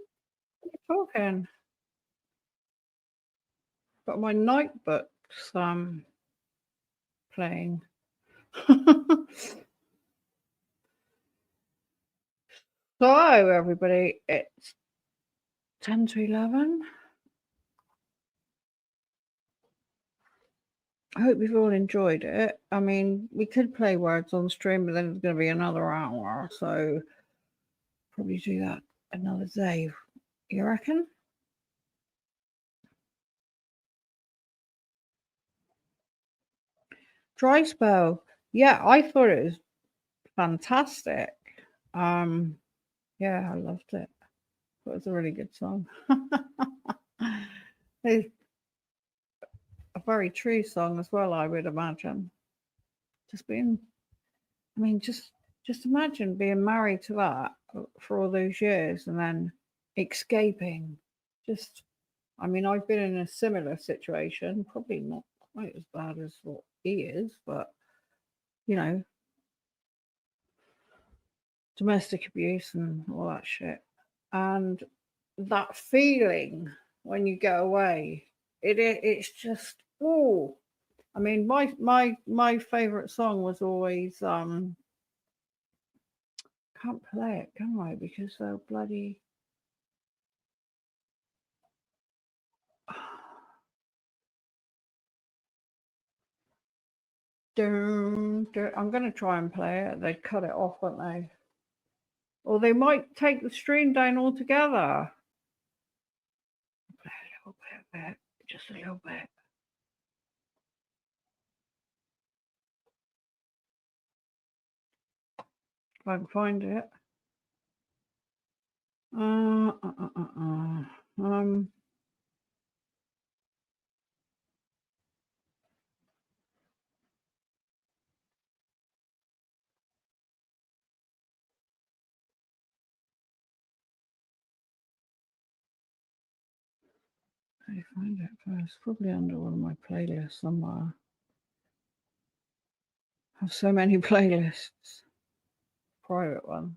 he talking? Got my notebooks playing. So, everybody, it's 10 to 11. I hope you've all enjoyed it. I mean, we could play words on stream, but then it's going to be another hour. So, probably do that another day. You reckon? Dry spell. Yeah, I thought it was fantastic. Yeah, I loved it. It was a really good song. It's a very true song as well, I would imagine. Just imagine being married to that for all those years and then escaping. I've been in a similar situation, probably not quite as bad as what he is, but domestic abuse and all that shit. And that feeling when you get away, it's just, oh, I mean, my favorite song was always can't play it, can I? Because they're bloody. I'm going to try and play it. They'd cut it off, won't they? Or they might take the stream down altogether. Play a little bit of it, just a little bit. If I can find it. How do you find it first? Probably under one of my playlists somewhere. have so many playlists. Private one.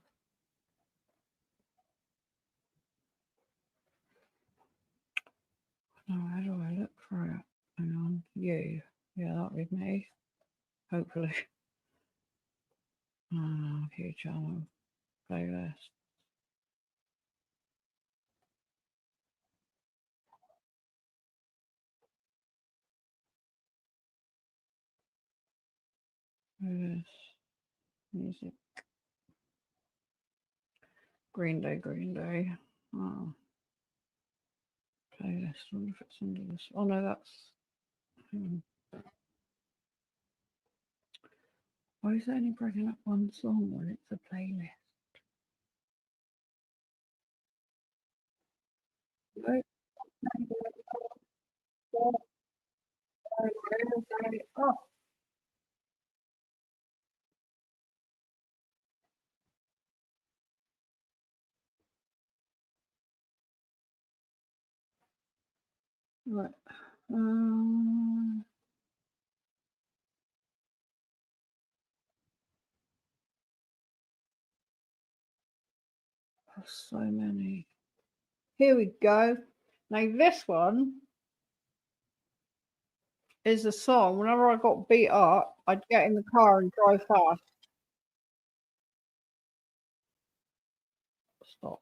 Oh, how do I look for it? Hang on. You. Yeah, that'll be me. Hopefully. View channel. Playlist. Playlist. Music. Green Day, Green Day. Oh. Playlist. I wonder if it's under this. Oh no, that's. Hang on. Why is it only bringing up one song when it's a playlist? Right. Oh, right. Um, so many. Here we go. Now this one is a song. Whenever I got beat up, I'd get in the car and drive fast. Stop.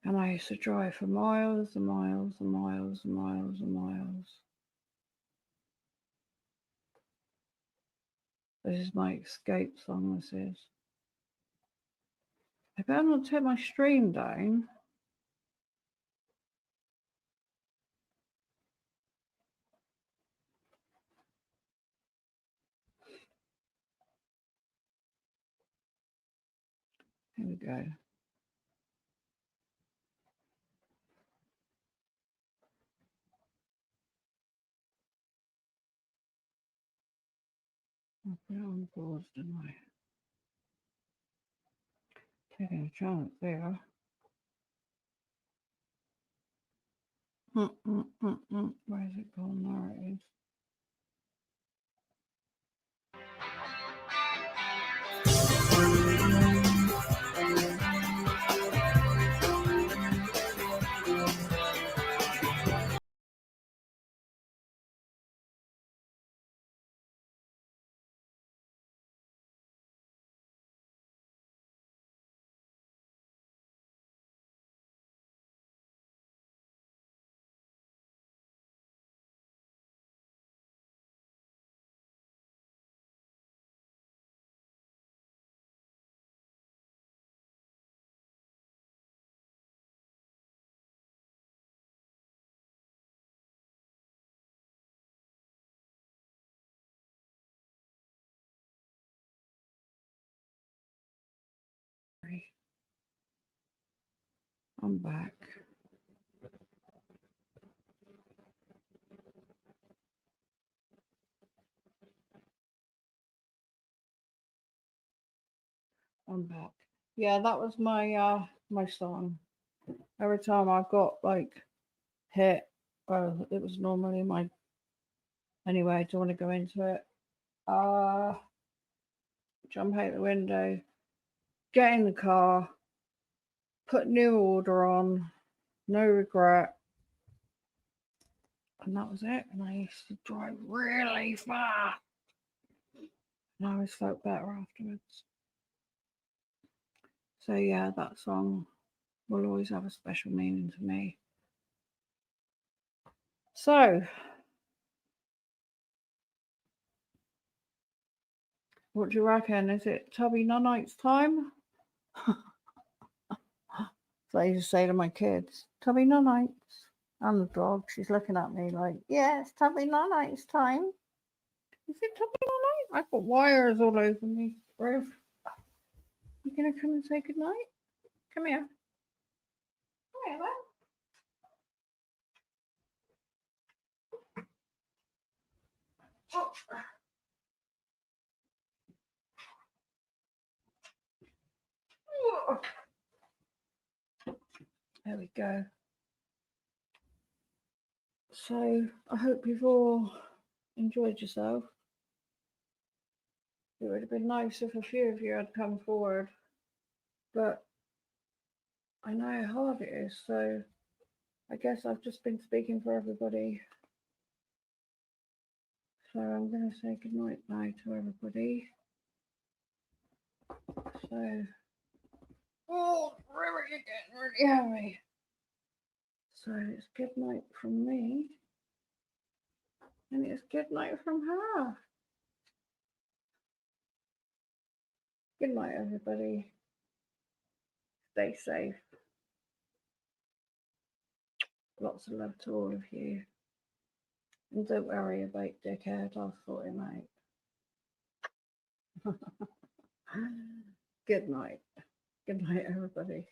And I used to drive for miles and miles and miles and miles and miles. This is my escape song, this is. I better not take my stream down. Here we go. I'll put it on pause, didn't I? Taking a chance there. Where's it gone? There it is. I'm back. I'm back. Yeah, that was my my song. Every time I got like hit, well, it was normally my. Anyway, I don't want to go into it. Jump out the window, get in the car, put new order on, no regret. And that was it. And I used to drive really fast. And I always felt better afterwards. So yeah, that song will always have a special meaning to me. So, what do you reckon? Is it Tubby Nunite's time? So I used to say to my kids, Tubby Nunites. And the dog, she's looking at me like, yeah, it's Tubby Nunite's time. Is it Tubby Nunite? I've got wires all over me, Ruth. You gonna come and say goodnight? Come here. Come here, then. Oh. There we go. So I hope you've all enjoyed yourself. It would have been nice if a few of you had come forward, but I know how hard it is, so I guess I've just been speaking for everybody. So I'm going to say good night now to everybody. So, oh, really getting really heavy. So it's good night from me, and it's good night from her. Good night, everybody. Stay safe. Lots of love to all of you. And don't worry about dickhead, I'll sort him out. Good night. Good night, everybody.